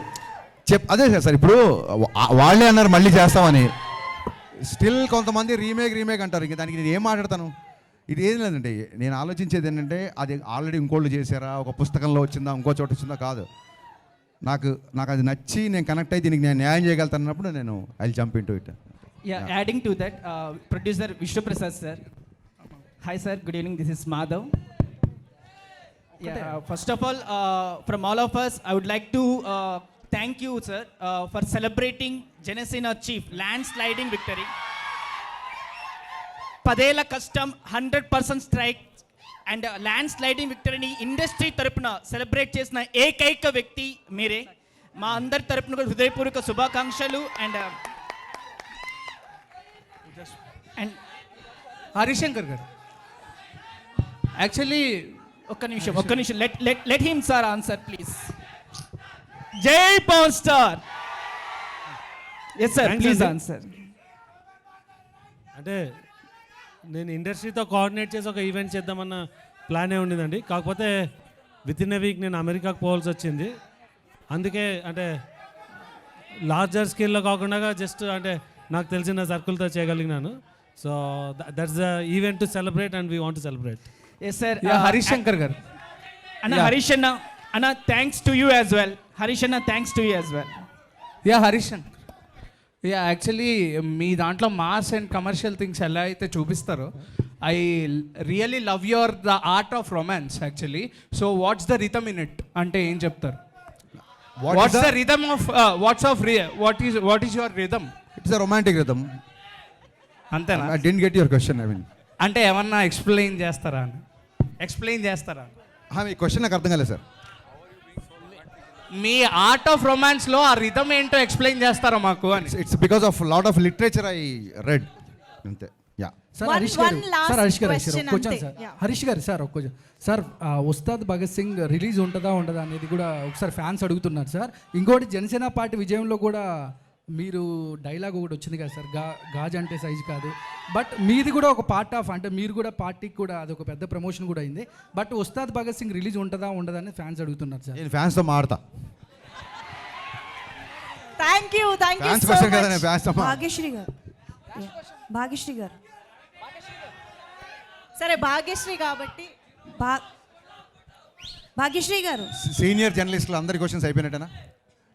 అదే సార్ ఇప్పుడు వాళ్ళే అన్నారు మళ్ళీ చేస్తామని. స్టిల్ కొంతమంది రీమేక్ అంటారు. ఇంక దానికి నేను ఏం మాట్లాడతాను? ఇది ఏం లేదండి. నేను ఆలోచించేది ఏంటంటే అది ఆల్రెడీ ఇంకోళ్ళు చేశారా, ఒక పుస్తకంలో వచ్చిందా, ఇంకో చోట వచ్చిందా కాదు. నాకు అది నచ్చి నేను కనెక్ట్ అయ్యి దీనికి నేను న్యాయం చేయగలుగుతానన్నప్పుడు నేను I jump into it. Adding to that, producer Vishnu Prasad sir. Hi sir, good evening. This is Madhav. First of all, from all of us, I would like to thank you sir for celebrating Janasena Chief landsliding victory. 10 ఏళ్ల కష్టం, 100% స్ట్రైక్ అండ్ ల్యాండ్ స్లైడింగ్ విక్టరీని ఇండస్ట్రీ తరపున సెలబ్రేట్ చేసిన ఏకైక వ్యక్తి మీరే. మా అందరి తరపున హృదయపూర్వక శుభాకాంక్షలు. అండ్ హరిశంకర్ గారు యాక్చువల్లీ ఒక్క నిమిషం let him sir answer please. జై power star. Yes sir please answer. అంటే నేను ఇండస్ట్రీతో కోఆర్డినేట్ చేసి ఒక ఈవెంట్ చేద్దామన్న ప్లానే ఉండిందండి. కాకపోతే విత్ ఇన్ ఎ వీక్ నేను అమెరికాకు పోవాల్సి వచ్చింది. అందుకే అంటే లార్జర్ స్కేల్లో కాకుండా జస్ట్ అంటే నాకు తెలిసిన సర్కిల్తో చేయగలిగినాను. So that's the event to celebrate and we want to celebrate. Yes sir. Harishankar garu Harish అన్న thanks to you as well. Harish అన్న thanks to you as well. Harishankar actually మీ దాంట్లో మాస్ అండ్ కమర్షియల్ థింగ్స్ ఎలా అయితే చూపిస్తారో I really love the art of romance actually. So what's the rhythm in it అంటే ఏం చెప్తారు? What's the rhythm of what is your rhythm? It's a romantic rhythm. అంతేనా? I didn't get your question. I mean అంటే ఏమన్నా ఎక్స్ప్లెయిన్ చేస్తారా? మీ క్వశ్చన్ నాకు అర్థం కాలేదు సార్. మీ ఆర్ట్ ఆఫ్ రొమాన్స్ లో ఆ రిథమ్ ఏంటో ఎక్స్ప్లెయిన్ చేస్తారా మాకు అని? It's because of lot of literature I read. అంతే. Yeah sir Harish garu sir ఒక్క సార్ ఉస్తాద్ భగత్ సింగ్ రిలీజ్ ఉంటుందా అనేది కూడా ఒకసారి ఫ్యాన్స్ అడుగుతున్నారు సార్. ఇంకోటి జనసేన పార్టీ విజయంలో కూడా మీరు డైలాగ్ ఒకటి వచ్చింది కదా సార్, గాజ్ అంటే సైజ్ కాదు. బట్ మీది కూడా ఒక పార్ట్ ఆఫ్ అంటే మీరు కూడా పార్టీకి కూడా అది ఒక పెద్ద ప్రమోషన్ కూడా అయింది. బట్ ఉస్తాద్ భగత్ సింగ్ రిలీజ్ ఉంటుందా అని ఫ్యాన్స్ అడుగుతున్నారు సార్. నేను ఫ్యాన్స్తో మాడతా. థ్యాంక్ యూ భాగ్యశ్రీ గారు సరే భాగ్యశ్రీ కాబట్టి భాగ్యశ్రీ గారు సీనియర్ జర్నలిస్టులు అందరి క్వశ్చన్స్ అయిపోయినట్టేనా?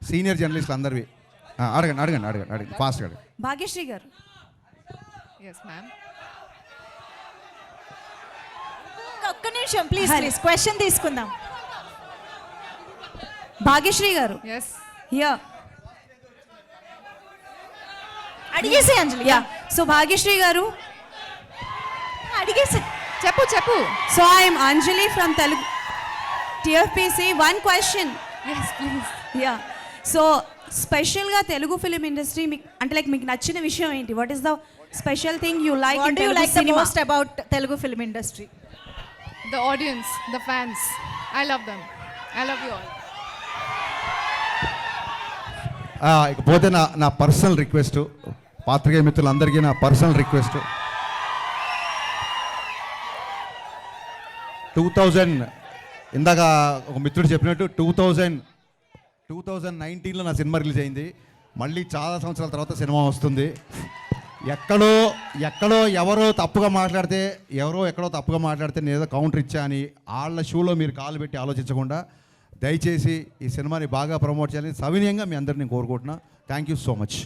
సీనియర్ జర్నలిస్టులు అందరివి అడగండి ఫాస్ట్ అడగండి. భాగ్యశ్రీ గారు. Yes ma'am. ఒక్క నిమిషం ప్లీజ్ క్వశ్చన్ తీసుకుందాం. భాగ్యశ్రీ గారు. ఎస్ యా అడిగేసి అంజలి. యా సో భాగ్యశ్రీ గారు అడిగేసి చెప్పు. So I'm Anjali from Telugu TFPC. One question. Yes, please. Yeah. So స్పెషల్గా తెలుగు ఫిలిం ఇండస్ట్రీ మీకు అంటే లైక్ మీకు నచ్చిన విషయం ఏంటి? What is the special thing you like What do you like the most about Telugu film industry? The audience, the fans. I love them. I love you all. ఇకపోతే నా పర్సనల్ రిక్వెస్ట్, పాత్రికేయ మిత్రులందరికీ నా పర్సనల్ రిక్వెస్ట్, 2000 ఇందాక ఒక మిత్రుడు చెప్పినట్టు 2019లో నా సినిమా రిలీజ్ అయింది. మళ్ళీ చాలా సంవత్సరాల తర్వాత సినిమా వస్తుంది. ఎక్కడో ఎవరో తప్పుగా మాట్లాడితే నేను ఏదో కౌంటర్ ఇచ్చా అని వాళ్ళ షూలో మీరు కాలు పెట్టి ఆలోచించకుండా దయచేసి ఈ సినిమాని బాగా ప్రమోట్ చేయాలని సవినయంగా మీ అందరిని కోరుకుంటున్నా. Thank you so much.